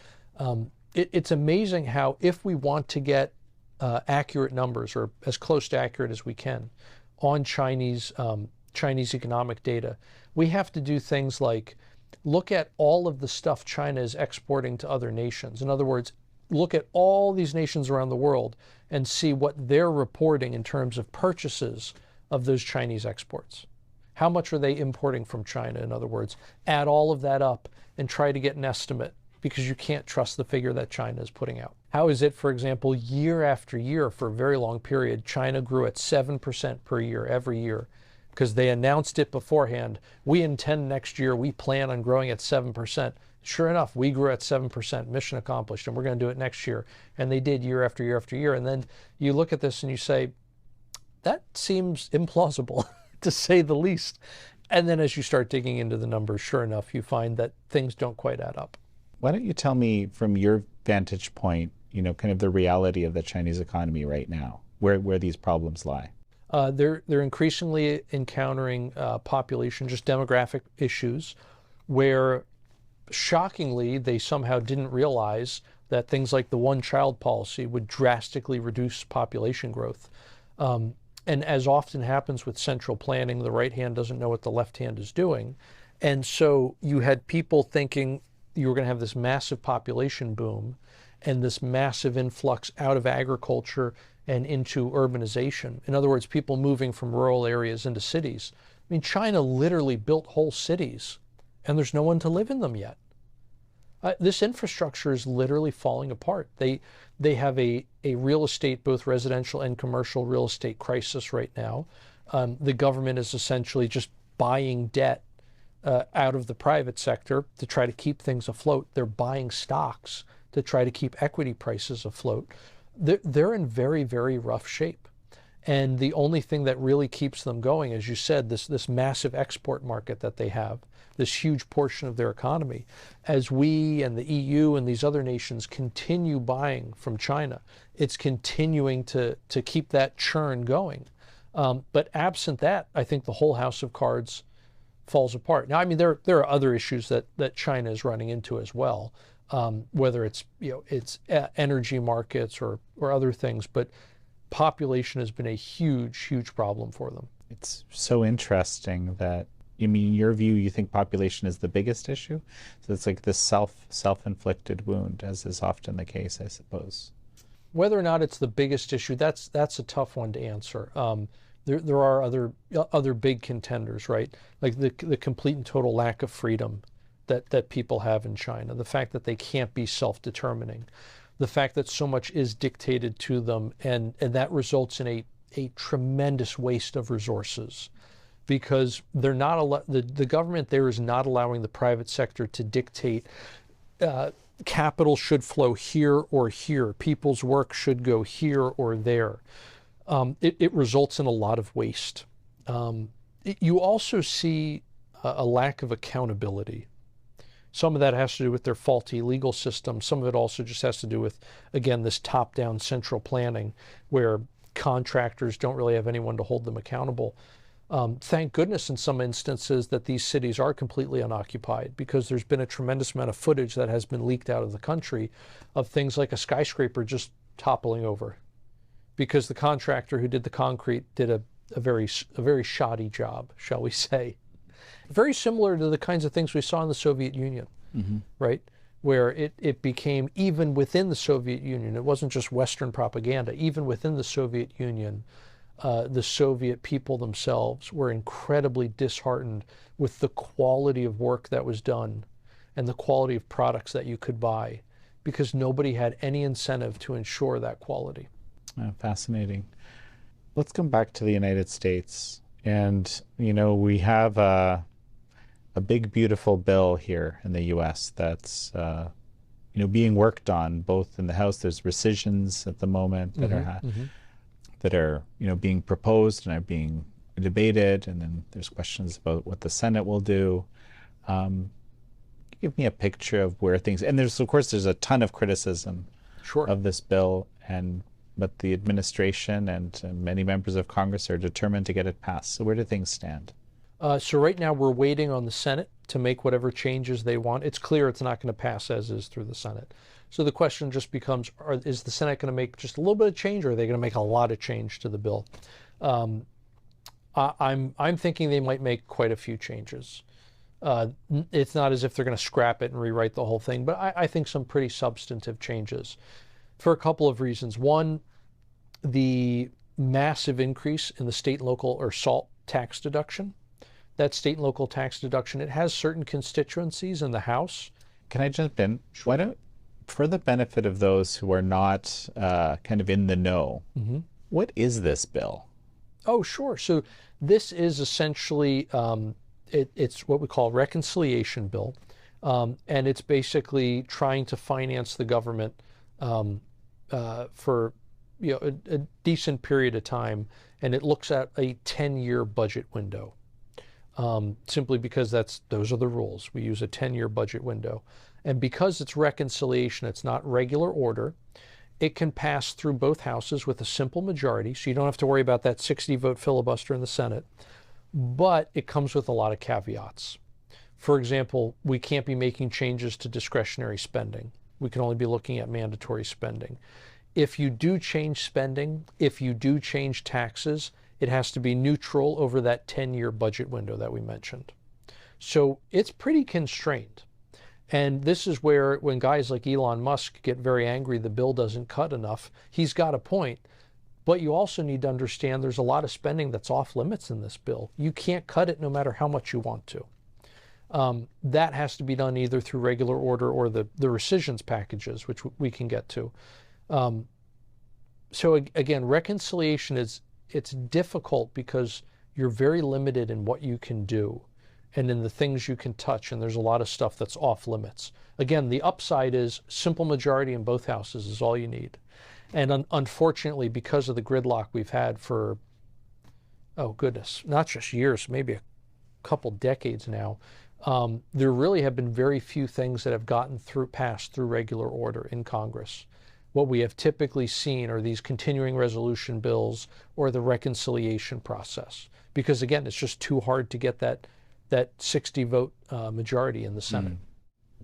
It's amazing how, if we want to get accurate numbers, or as close to accurate as we can, on Chinese economic data, we have to do things like look at all of the stuff China is exporting to other nations. In other words, look at all these nations around the world and see what they're reporting in terms of purchases of those Chinese exports. How much are they importing from China? In other words, add all of that up and try to get an estimate, because you can't trust the figure that China is putting out. How is it, for example, year after year for a very long period, China grew at 7% per year every year? Because they announced it beforehand. We intend next year, we plan on growing at 7%. Sure enough, we grew at 7%, mission accomplished, and we're going to do it next year. And they did year after year after year. And then you look at this and you say, that seems implausible, to say the least. And then as you start digging into the numbers, sure enough, you find that things don't quite add up. Why don't you tell me, from your vantage point, kind of the reality of the Chinese economy right now, where these problems lie? They're increasingly encountering population, just demographic issues, where shockingly they somehow didn't realize that things like the one-child policy would drastically reduce population growth. And as often happens with central planning, the right hand doesn't know what the left hand is doing. And so you had people thinking you were going to have this massive population boom and this massive influx out of agriculture and into urbanization. In other words, people moving from rural areas into cities. I mean, China literally built whole cities, and there's no one to live in them yet. This infrastructure is literally falling apart. They have a real estate, both residential and commercial real estate crisis right now. The government is essentially just buying debt out of the private sector to try to keep things afloat. They're buying stocks to try to keep equity prices afloat. They're in very, very rough shape. And the only thing that really keeps them going, as you said, this massive export market that they have, this huge portion of their economy, as we and the EU and these other nations continue buying from China, it's continuing to keep that churn going. But absent that, I think the whole house of cards falls apart. Now, I mean, there are other issues that China is running into as well, whether it's energy markets or other things, but population has been a huge, huge problem for them. It's so interesting that, you mean, in your view, you think population is the biggest issue? So it's like this self-inflicted wound, as is often the case, I suppose. Whether or not it's the biggest issue, that's a tough one to answer. There are other big contenders, right? Like the complete and total lack of freedom that people have in China, the fact that they can't be self-determining, the fact that so much is dictated to them, and that results in a tremendous waste of resources, because they're not the government there is not allowing the private sector to dictate capital should flow here or here, people's work should go here or there. It results in a lot of waste. You also see a lack of accountability. Some of that has to do with their faulty legal system. Some of it also just has to do with, again, this top-down central planning where contractors don't really have anyone to hold them accountable. Thank goodness in some instances that these cities are completely unoccupied, because there's been a tremendous amount of footage that has been leaked out of the country of things like a skyscraper just toppling over because the contractor who did the concrete did a very shoddy job, shall we say. Very similar to the kinds of things we saw in the Soviet Union, right? Where it became, even within the Soviet Union, it wasn't just Western propaganda, even within the Soviet Union, the Soviet people themselves were incredibly disheartened with the quality of work that was done and the quality of products that you could buy, because nobody had any incentive to ensure that quality. Fascinating. Let's come back to the United States. And, you know, we have a big, beautiful bill here in the U.S. that's, you know, being worked on both in the House. There's rescissions at the moment that are, you know, being proposed and are being debated. And then there's questions about what the Senate will do. Give me a picture of where things, and there's, of course, there's a ton of criticism of this bill, but the administration and many members of Congress are determined to get it passed. So where do things stand? So right now we're waiting on the Senate to make whatever changes they want. It's clear it's not going to pass as is through the Senate. So the question just becomes, is the Senate going to make just a little bit of change, or are they going to make a lot of change to the bill? I'm thinking they might make quite a few changes. It's not as if they're going to scrap it and rewrite the whole thing, but I think some pretty substantive changes for a couple of reasons. One, the massive increase in the state and local or SALT tax deduction. That state and local tax deduction, it has certain constituencies in the House. Can I jump in? Sure. Why don't, for the benefit of those who are not kind of in the know, what is this bill? Oh, sure. So this is essentially, it's what we call a reconciliation bill. And it's basically trying to finance the government for a decent period of time. And it looks at a 10-year budget window. Simply because those are the rules. We use a 10-year budget window. And because it's reconciliation, it's not regular order, it can pass through both houses with a simple majority, so you don't have to worry about that 60-vote filibuster in the Senate. But it comes with a lot of caveats. For example, we can't be making changes to discretionary spending. We can only be looking at mandatory spending. If you do change spending, if you do change taxes, it has to be neutral over that 10-year budget window that we mentioned. So it's pretty constrained. And this is where, when guys like Elon Musk get very angry the bill doesn't cut enough, he's got a point. But you also need to understand there's a lot of spending that's off limits in this bill. You can't cut it no matter how much you want to. That has to be done either through regular order or the rescissions packages, which we can get to. So again, reconciliation it's difficult because you're very limited in what you can do and in the things you can touch, and there's a lot of stuff that's off limits. Again, the upside is simple majority in both houses is all you need. And unfortunately, because of the gridlock we've had for, oh goodness, not just years, maybe a couple decades now, there really have been very few things that have gotten passed through regular order in Congress. What we have typically seen are these continuing resolution bills or the reconciliation process, because again, it's just too hard to get that 60-vote majority in the Senate.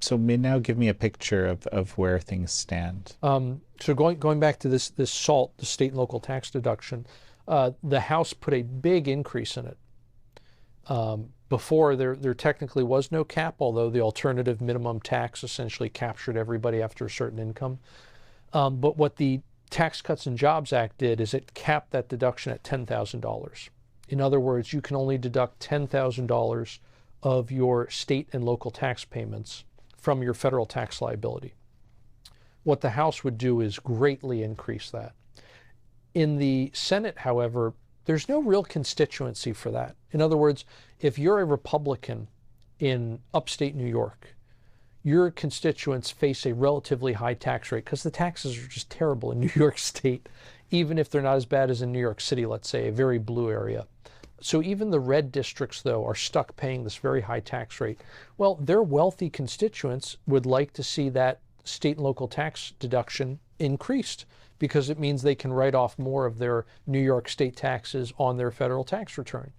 So now give me a picture of where things stand. So going back to this SALT, the state and local tax deduction, the House put a big increase in it. Before, there technically was no cap, although the alternative minimum tax essentially captured everybody after a certain income. But what the Tax Cuts and Jobs Act did is it capped that deduction at $10,000. In other words, you can only deduct $10,000 of your state and local tax payments from your federal tax liability. What the House would do is greatly increase that. In the Senate, however, there's no real constituency for that. In other words, if you're a Republican in upstate New York, your constituents face a relatively high tax rate because the taxes are just terrible in New York State, even if they're not as bad as in New York City, let's say, a very blue area. So even the red districts, though, are stuck paying this very high tax rate. Well, their wealthy constituents would like to see that state and local tax deduction increased because it means they can write off more of their New York State taxes on their federal tax return.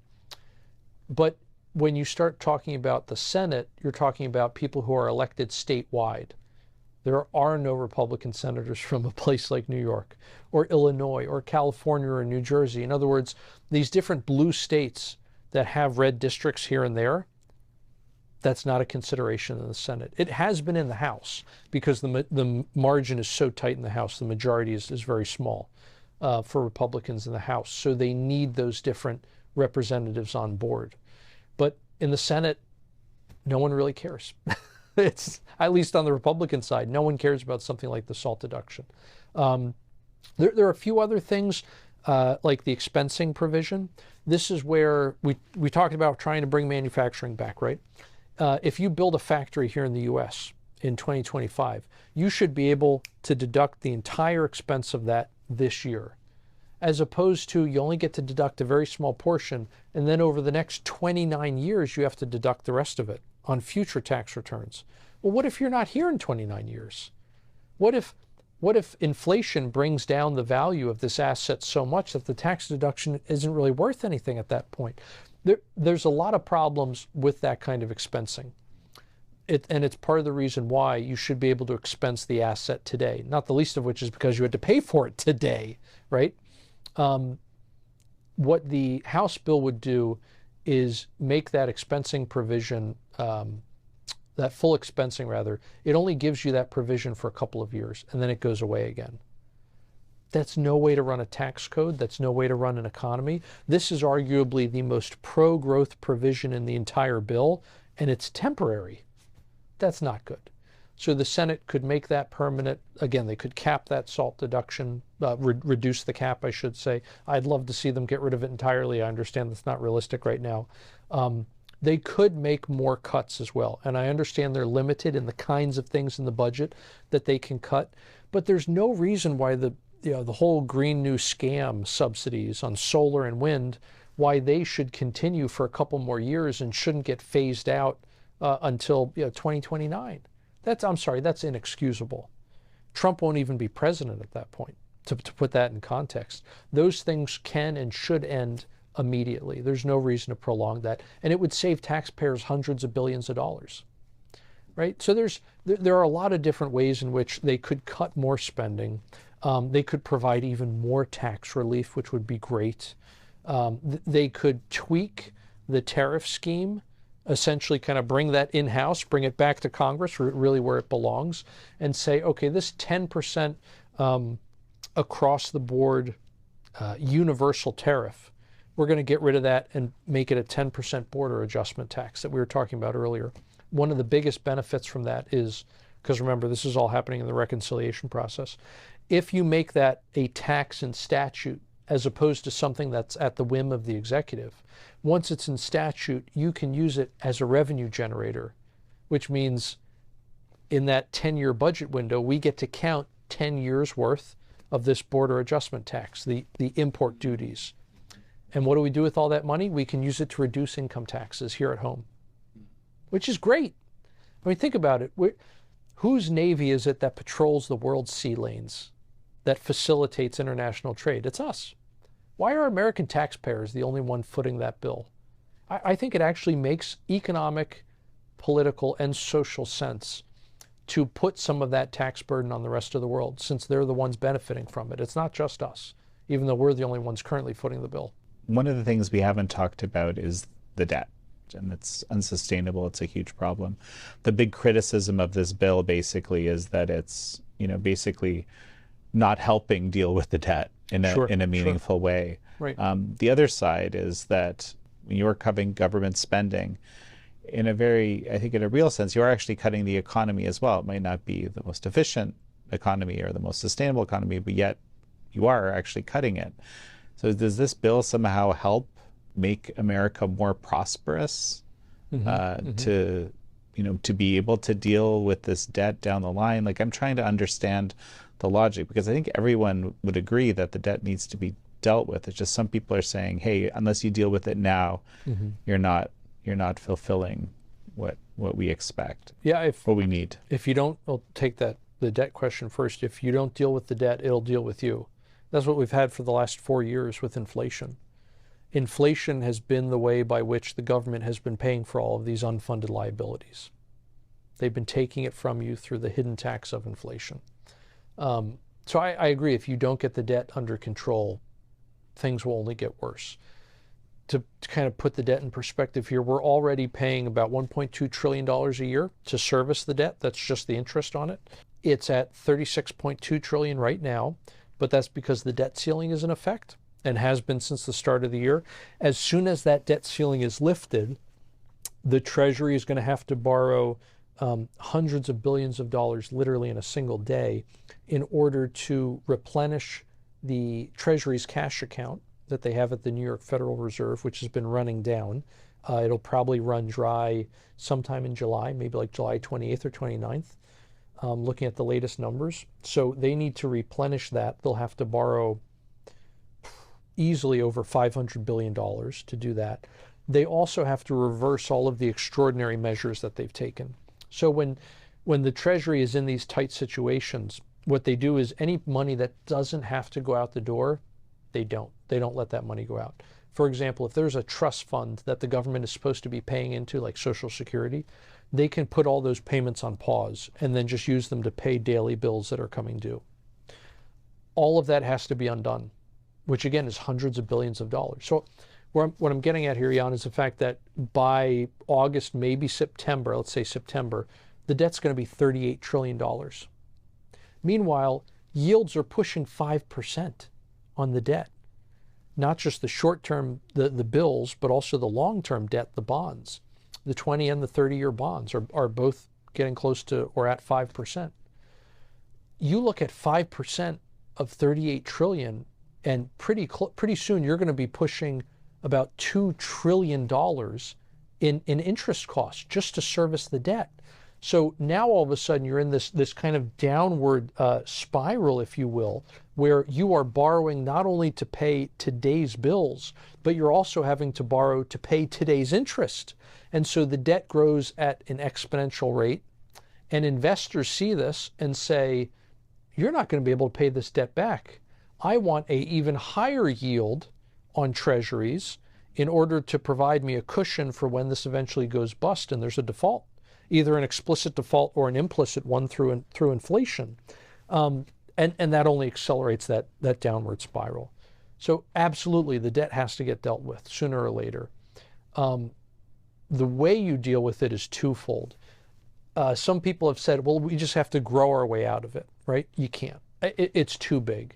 But when you start talking about the Senate, you're talking about people who are elected statewide. There are no Republican senators from a place like New York or Illinois or California or New Jersey. In other words, these different blue states that have red districts here and there, that's not a consideration in the Senate. It has been in the House because the margin is so tight in the House. The majority is very small for Republicans in the House. So they need those different representatives on board. But in the Senate, no one really cares. It's, at least on the Republican side, no one cares about something like the SALT deduction. There are a few other things like the expensing provision. This is where we talked about trying to bring manufacturing back, right? If you build a factory here in the US in 2025, you should be able to deduct the entire expense of that this year, as opposed to you only get to deduct a very small portion, and then over the next 29 years, you have to deduct the rest of it on future tax returns. Well, what if you're not here in 29 years? What if inflation brings down the value of this asset so much that the tax deduction isn't really worth anything at that point? There's a lot of problems with that kind of expensing. And it's part of the reason why you should be able to expense the asset today, not the least of which is because you had to pay for it today, right? What the House bill would do is make that expensing provision, that full expensing rather, it only gives you that provision for a couple of years and then it goes away again. That's no way to run a tax code. That's no way to run an economy. This is arguably the most pro-growth provision in the entire bill, and it's temporary. That's not good. So the Senate could make that permanent. Again, they could cap that SALT deduction, reduce the cap, I should say. I'd love to see them get rid of it entirely. I understand that's not realistic right now. They could make more cuts as well. And I understand they're limited in the kinds of things in the budget that they can cut. But there's no reason why the whole Green New Scam subsidies on solar and wind, why they should continue for a couple more years and shouldn't get phased out until 2029. That's inexcusable. Trump won't even be president at that point, to put that in context. Those things can and should end immediately. There's no reason to prolong that. And it would save taxpayers hundreds of billions of dollars, right? So there are a lot of different ways in which they could cut more spending. They could provide even more tax relief, which would be great. They could tweak the tariff scheme, essentially kind of bring that in-house, bring it back to Congress, really where it belongs, and say, okay, this 10% across the board universal tariff we're going to get rid of that and make it a 10% border adjustment tax that we were talking about earlier. One of the biggest benefits from that is, because remember, this is all happening in the reconciliation process. If you make that a tax in statute, as opposed to something that's at the whim of the executive, once it's in statute, you can use it as a revenue generator, which means in that 10-year budget window, we get to count 10 years worth of this border adjustment tax, the import duties. And what do we do with all that money? We can use it to reduce income taxes here at home, which is great. I mean, think about it. Whose Navy is it that patrols the world's sea lanes, that facilitates international trade? It's us. Why are American taxpayers the only one footing that bill? I think it actually makes economic, political, and social sense to put some of that tax burden on the rest of the world, since they're the ones benefiting from it. It's not just us, even though we're the only ones currently footing the bill. One of the things we haven't talked about is the debt, and it's unsustainable. It's a huge problem. The big criticism of this bill basically is that it's, basically not helping deal with the debt in a meaningful way. Right. The other side is that when you're cutting government spending, in a real sense, you're actually cutting the economy as well. It might not be the most efficient economy or the most sustainable economy, but yet you are actually cutting it. So does this bill somehow help make America more prosperous to be able to deal with this debt down the line? Like, I'm trying to understand the logic, because I think everyone would agree that the debt needs to be dealt with. It's just some people are saying, hey, unless you deal with it now, you're not fulfilling what we expect. Yeah, what we need. If you don't, I'll take the debt question first. If you don't deal with the debt, it'll deal with you. That's what we've had for the last 4 years with inflation. Inflation has been the way by which the government has been paying for all of these unfunded liabilities. They've been taking it from you through the hidden tax of inflation. So I agree, if you don't get the debt under control, things will only get worse. To kind of put the debt in perspective here, we're already paying about $1.2 trillion a year to service the debt. That's just the interest on it. It's at $36.2 trillion right now, but that's because the debt ceiling is in effect and has been since the start of the year. As soon as that debt ceiling is lifted, the Treasury is going to have to borrow hundreds of billions of dollars literally in a single day in order to replenish the Treasury's cash account that they have at the New York Federal Reserve, which has been running down. It'll probably run dry sometime in July, maybe like July 28th or 29th, looking at the latest numbers. So they need to replenish that. They'll have to borrow easily over $500 billion to do that. They also have to reverse all of the extraordinary measures that they've taken. So when the Treasury is in these tight situations, what they do is any money that doesn't have to go out the door, they don't let that money go out. For example, if there's a trust fund that the government is supposed to be paying into, like Social Security, they can put all those payments on pause and then just use them to pay daily bills that are coming due. All of that has to be undone, which again is hundreds of billions of dollars. So what I'm getting at here, Jan, is the fact that by August, maybe September, let's say September, the debt's going to be $38 trillion. Meanwhile, yields are pushing 5% on the debt. Not just the short-term, the bills, but also the long-term debt, the bonds. The 20 and the 30-year bonds are both getting close to or at 5%. You look at 5% of 38 trillion, and pretty soon you're going to be pushing about $2 trillion in interest costs just to service the debt. So now all of a sudden you're in this kind of downward spiral, if you will, where you are borrowing not only to pay today's bills, but you're also having to borrow to pay today's interest. And so the debt grows at an exponential rate, and investors see this and say, you're not going to be able to pay this debt back. I want an even higher yield on treasuries in order to provide me a cushion for when this eventually goes bust and there's a default, either an explicit default or an implicit one through inflation. And that only accelerates that downward spiral. So absolutely, the debt has to get dealt with sooner or later. The way you deal with it is twofold. Some people have said, well, we just have to grow our way out of it, right? You can't. It's too big.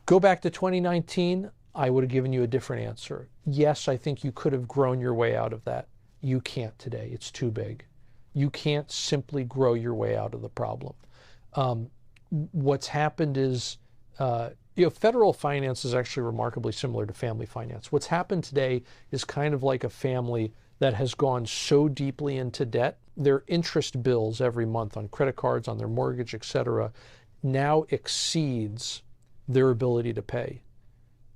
Go back to 2019. I would have given you a different answer. Yes, I think you could have grown your way out of that. You can't today. It's too big. You can't simply grow your way out of the problem. What's happened is, federal finance is actually remarkably similar to family finance. What's happened today is kind of like a family that has gone so deeply into debt, their interest bills every month on credit cards, on their mortgage, etc., now exceeds their ability to pay.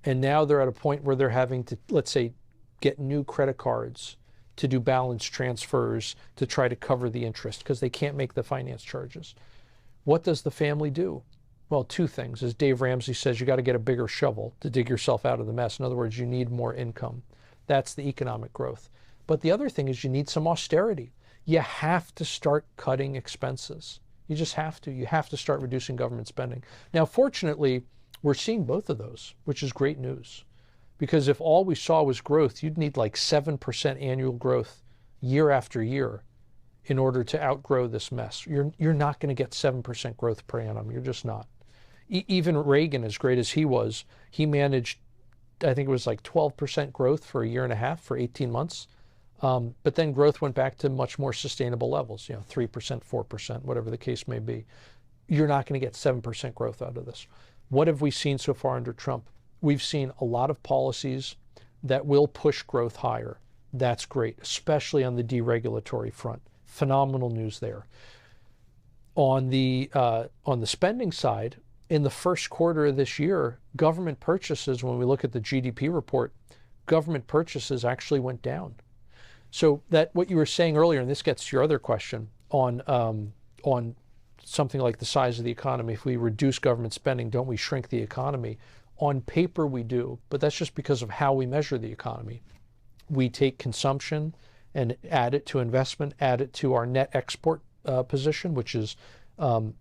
And now they're at a point where they're having to, let's say, get new credit cards to do balance transfers to try to cover the interest because they can't make the finance charges. What does the family do? Well, two things. As Dave Ramsey says, you got to get a bigger shovel to dig yourself out of the mess. In other words, you need more income. That's the economic growth. But the other thing is you need some austerity. You have to start cutting expenses. You just have to. You have to start reducing government spending. Now, fortunately, we're seeing both of those, which is great news. Because if all we saw was growth, you'd need like 7% annual growth year after year in order to outgrow this mess. You're not going to get 7% growth per annum. You're just not. Even Reagan, as great as he was, he managed, I think it was like 12% growth for a year and a half, for 18 months. But then growth went back to much more sustainable levels, 3%, 4%, whatever the case may be. You're not going to get 7% growth out of this. What have we seen so far under Trump? We've seen a lot of policies that will push growth higher. That's great, especially on the deregulatory front. Phenomenal news there. On the spending side, in the first quarter of this year, government purchases, when we look at the GDP report, government purchases actually went down. So that what you were saying earlier, and this gets to your other question on something like the size of the economy, if we reduce government spending, don't we shrink the economy? On paper we do, but that's just because of how we measure the economy. We take consumption and add it to investment, add it to our net export position, which is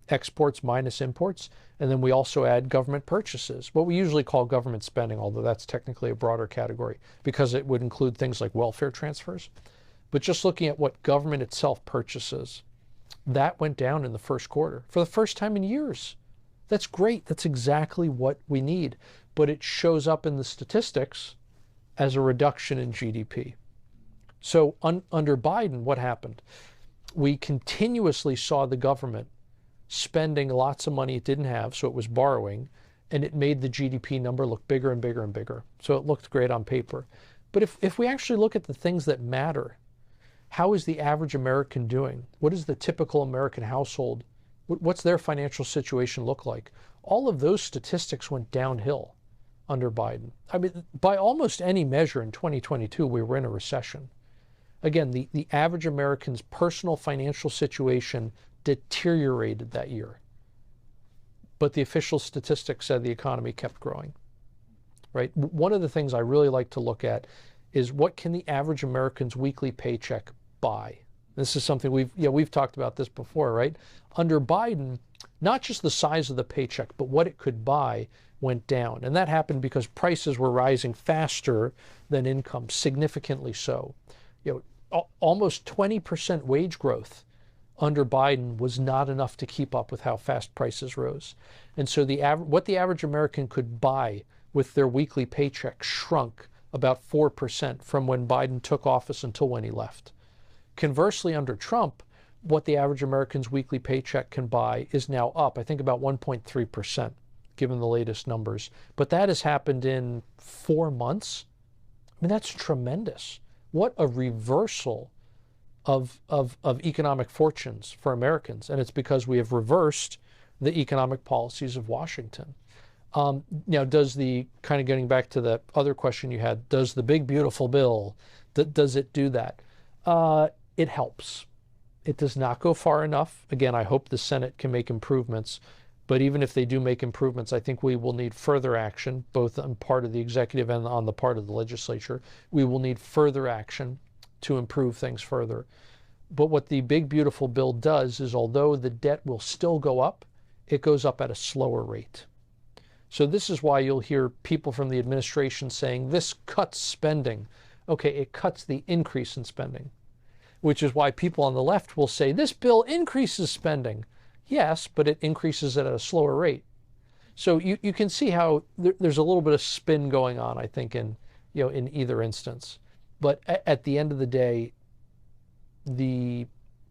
exports minus imports, and then we also add government purchases, what we usually call government spending, although that's technically a broader category because it would include things like welfare transfers. But just looking at what government itself purchases, that went down in the first quarter for the first time in years. That's great. That's exactly what we need. But it shows up in the statistics as a reduction in GDP. So under Biden, what happened? We continuously saw the government spending lots of money it didn't have, so it was borrowing, and it made the GDP number look bigger and bigger and bigger. So it looked great on paper. But if we actually look at the things that matter, how is the average American doing? What is the typical American household? What's their financial situation look like? All of those statistics went downhill under Biden. I mean, by almost any measure in 2022, we were in a recession. Again, the average American's personal financial situation deteriorated that year. But the official statistics said the economy kept growing, right? One of the things I really like to look at is what can the average American's weekly paycheck buy? This is something we've talked about this before, right? Under Biden, not just the size of the paycheck, but what it could buy went down. And that happened because prices were rising faster than income, significantly so. Almost 20% wage growth under Biden was not enough to keep up with how fast prices rose. And so what the average American could buy with their weekly paycheck shrunk about 4% from when Biden took office until when he left. Conversely, under Trump, what the average American's weekly paycheck can buy is now up, I think about 1.3%, given the latest numbers. But that has happened in 4 months. I mean, that's tremendous. What a reversal of economic fortunes for Americans. And it's because we have reversed the economic policies of Washington. Now, kind of getting back to the other question you had, does the big, beautiful bill, does it do that? It helps. It does not go far enough. Again, I hope the Senate can make improvements. But even if they do make improvements, I think we will need further action, both on part of the executive and on the part of the legislature. We will need further action to improve things further. But what the big, beautiful bill does is, although the debt will still go up, it goes up at a slower rate. So this is why you'll hear people from the administration saying, this cuts spending. Okay, it cuts the increase in spending, which is why people on the left will say, this bill increases spending. Yes, but it increases it at a slower rate. So you can see how there's a little bit of spin going on, I think, in in either instance. But at the end of the day,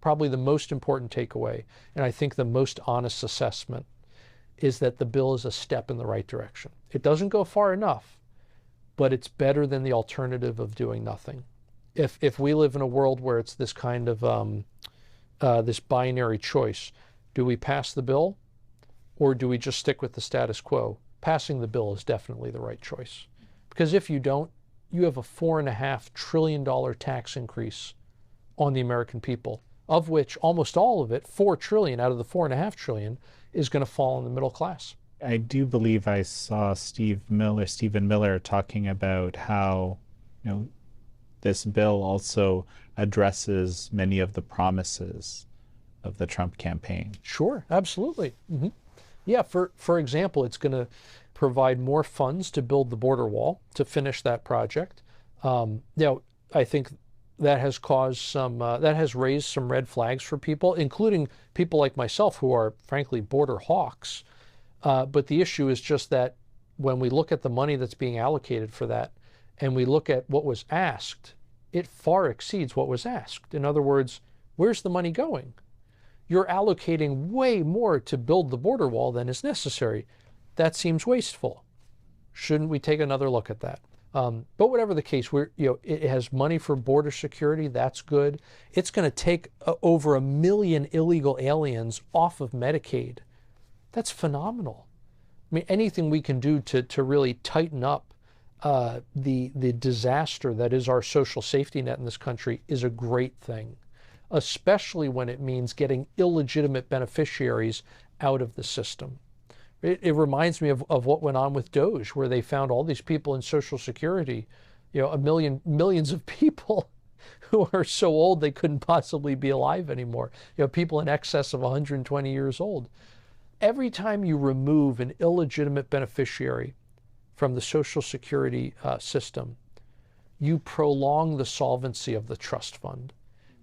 probably the most important takeaway, and I think the most honest assessment, is that the bill is a step in the right direction. It doesn't go far enough, but it's better than the alternative of doing nothing. If we live in a world where it's this kind of this binary choice, do we pass the bill or do we just stick with the status quo? Passing the bill is definitely the right choice. Because if you don't, you have a $4.5 trillion tax increase on the American people, of which almost all of it, $4 trillion out of the $4.5 trillion, is going to fall on the middle class. I do believe I saw Stephen Miller talking about how, this bill also addresses many of the promises of the Trump campaign. Sure, absolutely. Mm-hmm. Yeah, for example, it's going to provide more funds to build the border wall, to finish that project. I think that has caused that has raised some red flags for people, including people like myself who are, frankly, border hawks. But the issue is just that when we look at the money that's being allocated for that, and we look at what was asked, it far exceeds what was asked. In other words, where's the money going? You're allocating way more to build the border wall than is necessary. That seems wasteful. Shouldn't we take another look at that? But whatever the case, it has money for border security. That's good. It's going to take over 1 million illegal aliens off of Medicaid. That's phenomenal. I mean, anything we can do to really tighten up the disaster that is our social safety net in this country is a great thing, especially when it means getting illegitimate beneficiaries out of the system. It reminds me of what went on with Doge, where they found all these people in Social Security, millions of people who are so old they couldn't possibly be alive anymore. People in excess of 120 years old. Every time you remove an illegitimate beneficiary from the Social Security system, you prolong the solvency of the trust fund,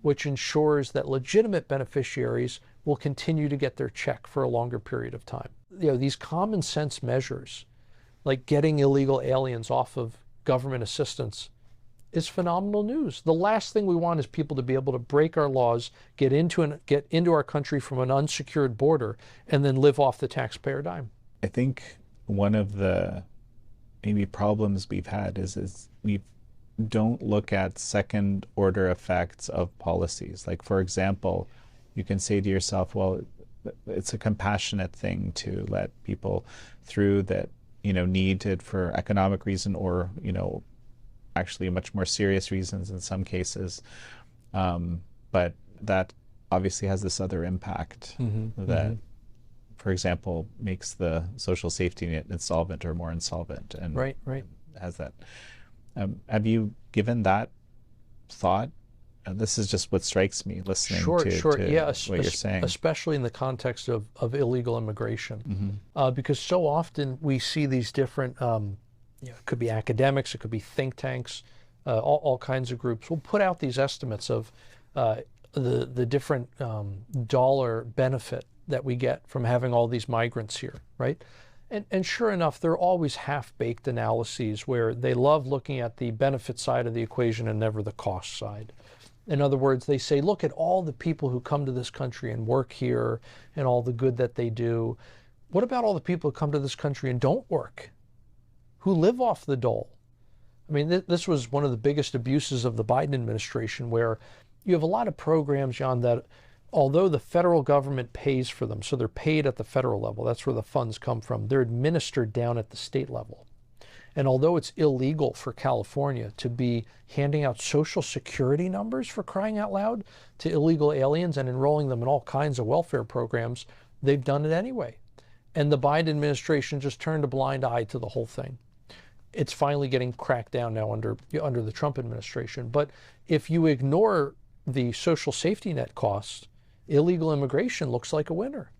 which ensures that legitimate beneficiaries will continue to get their check for a longer period of time. These common sense measures, like getting illegal aliens off of government assistance, is phenomenal news. The last thing we want is people to be able to break our laws, get into our country from an unsecured border, and then live off the taxpayer dime. I think one of the maybe problems we've had is we don't look at second order effects of policies. Like, for example, you can say to yourself, well, it's a compassionate thing to let people through that, need it for economic reason or, actually much more serious reasons in some cases. But that obviously has this other impact that, for example, makes the social safety net insolvent or more insolvent. And right. Has that. Have you given that thought? This is just what strikes me listening to what you're saying. Especially in the context of illegal immigration. Because so often we see these different, it could be academics, it could be think tanks, all kinds of groups will put out these estimates of the different dollar benefit that we get from having all these migrants here, right? And sure enough, they're always half-baked analyses where they love looking at the benefit side of the equation and never the cost side. In other words, they say, look at all the people who come to this country and work here and all the good that they do. What about all the people who come to this country and don't work, who live off the dole? I mean, this was one of the biggest abuses of the Biden administration, where you have a lot of programs, Jan, that although the federal government pays for them, so they're paid at the federal level, that's where the funds come from, they're administered down at the state level. And although it's illegal for California to be handing out Social Security numbers, for crying out loud, to illegal aliens and enrolling them in all kinds of welfare programs, they've done it anyway. And the Biden administration just turned a blind eye to the whole thing. It's finally getting cracked down now under the Trump administration. But if you ignore the social safety net costs, illegal immigration looks like a winner.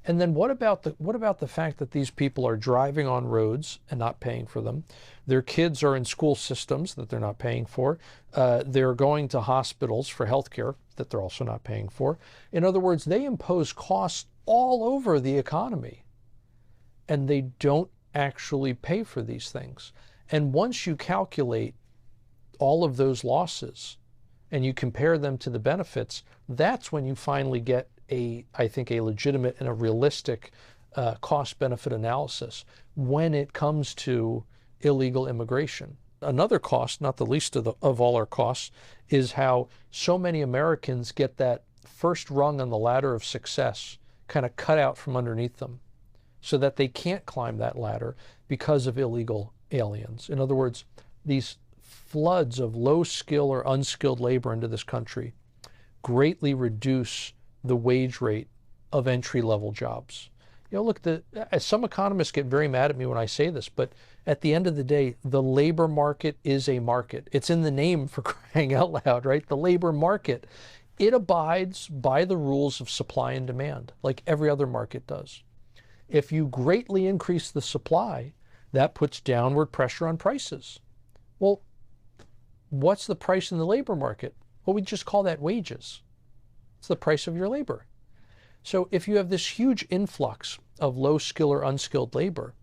And then what about the fact that these people are driving on roads and not paying for them? Their kids are in school systems that they're not paying for. They're going to hospitals for health care that they're also not paying for. In other words, they impose costs all over the economy. and they don't actually pay for these things. And once you calculate all of those losses and you compare them to the benefits, that's when you finally get I think, a legitimate and a realistic cost-benefit analysis when it comes to illegal immigration. Another cost, not the least of all our costs, is how so many Americans get that first rung on the ladder of success kind of cut out from underneath them so that they can't climb that ladder because of illegal aliens. In other words, these floods of low skill or unskilled labor into this country greatly reduce the wage rate of entry-level jobs. You know, look, some economists get very mad at me when I say this, but at the end of the day, the labor market is a market. It's in the name, for crying out loud, right? The labor market, it abides by the rules of supply and demand, like every other market does. If you greatly increase the supply, that puts downward pressure on prices. Well, what's the price in the labor market? Well, we just call that wages. It's the price of your labor. So if you have this huge influx of low skill or unskilled labor,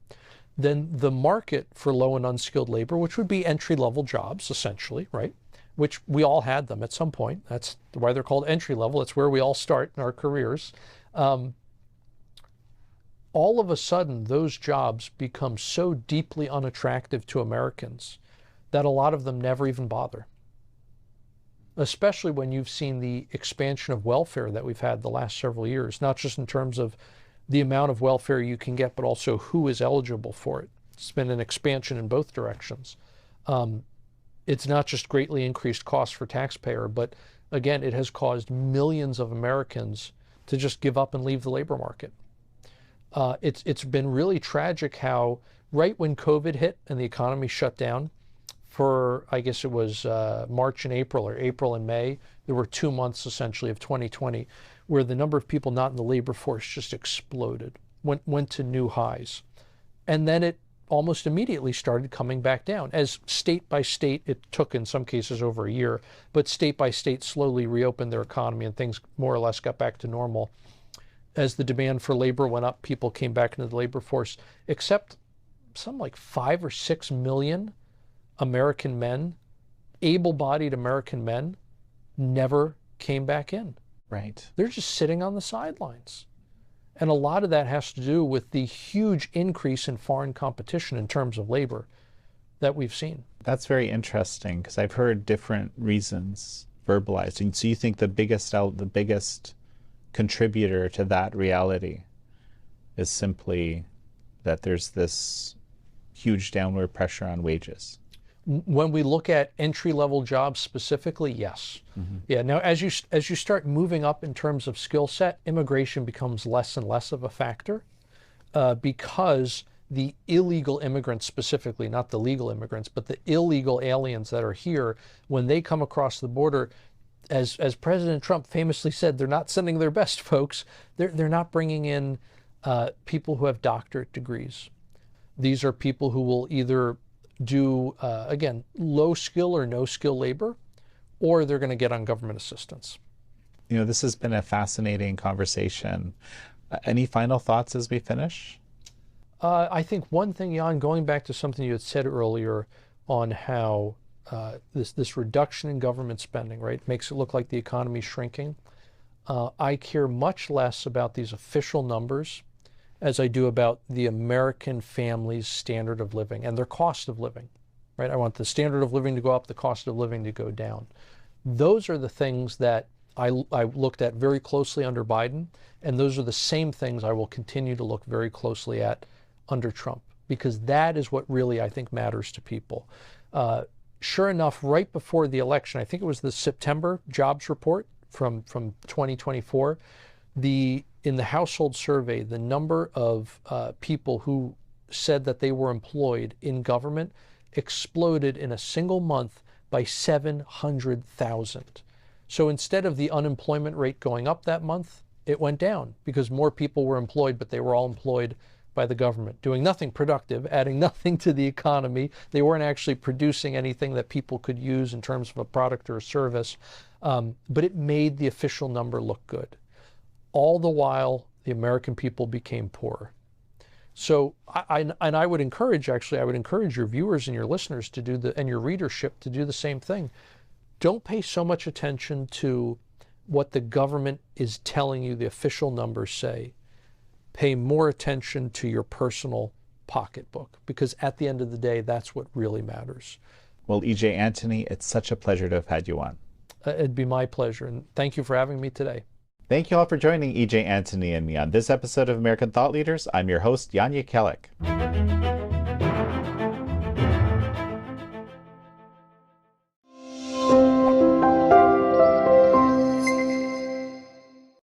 then the market for low and unskilled labor, which would be entry-level jobs, essentially, right? Which we all had them at some point. That's why they're called entry-level. It's where we all start in our careers. All of a sudden, those jobs become so deeply unattractive to Americans that a lot of them never even bother. Especially when you've seen the expansion of welfare that we've had the last several years, not just in terms of the amount of welfare you can get, but also who is eligible for it. It's been an expansion in both directions. It's not just greatly increased costs for taxpayer, but again, it has caused millions of Americans to just give up and leave the labor market. It's been really tragic how right when COVID hit and the economy shut down, for, I guess it was March and April, or April and May, there were 2 months essentially of 2020 where the number of people not in the labor force just exploded, went to new highs. And then it almost immediately started coming back down. As state by state, it took in some cases over a year, but state by state slowly reopened their economy and things more or less got back to normal. As the demand for labor went up, people came back into the labor force, except some like 5 or 6 million American men, able-bodied American men, never came back in. Right. They're just sitting on the sidelines. And a lot of that has to do with the huge increase in foreign competition in terms of labor that we've seen. That's very interesting because I've heard different reasons verbalized. And so you think the biggest contributor to that reality is simply that there's this huge downward pressure on wages? When we look at entry-level jobs specifically, yes. Mm-hmm. Yeah. Now, as you start moving up in terms of skill set, immigration becomes less and less of a factor because the illegal immigrants specifically, not the legal immigrants, but the illegal aliens that are here, when they come across the border, as President Trump famously said, they're not sending their best folks. They're not bringing in people who have doctorate degrees. These are people who will either do, again, low skill or no skill labor, or they're going to get on government assistance. You know, this has been a fascinating conversation. Any final thoughts as we finish? I think one thing, Jan, going back to something you had said earlier on how this reduction in government spending, right, makes it look like the economy is shrinking. I care much less about these official numbers as I do about the American family's standard of living and their cost of living, right? I want the standard of living to go up, the cost of living to go down. Those are the things that I looked at very closely under Biden, and those are the same things I will continue to look very closely at under Trump, because that is what really, I think, matters to people. Sure enough, right before the election, I think it was the September jobs report from 2024, in the household survey, the number of people who said that they were employed in government exploded in a single month by 700,000. So instead of the unemployment rate going up that month, it went down because more people were employed, but they were all employed by the government, doing nothing productive, adding nothing to the economy. They weren't actually producing anything that people could use in terms of a product or a service, but it made the official number look good. All the while, the American people became poorer. So I would encourage, actually, I would encourage your viewers and your listeners to do and your readership to do the same thing. Don't pay so much attention to what the government is telling you the official numbers say. Pay more attention to your personal pocketbook, because at the end of the day, that's what really matters. Well, EJ Antoni, it's such a pleasure to have had you on. It'd be my pleasure, and thank you for having me today. Thank you all for joining EJ Antoni and me on this episode of American Thought Leaders. I'm your host, Jan Jekielek.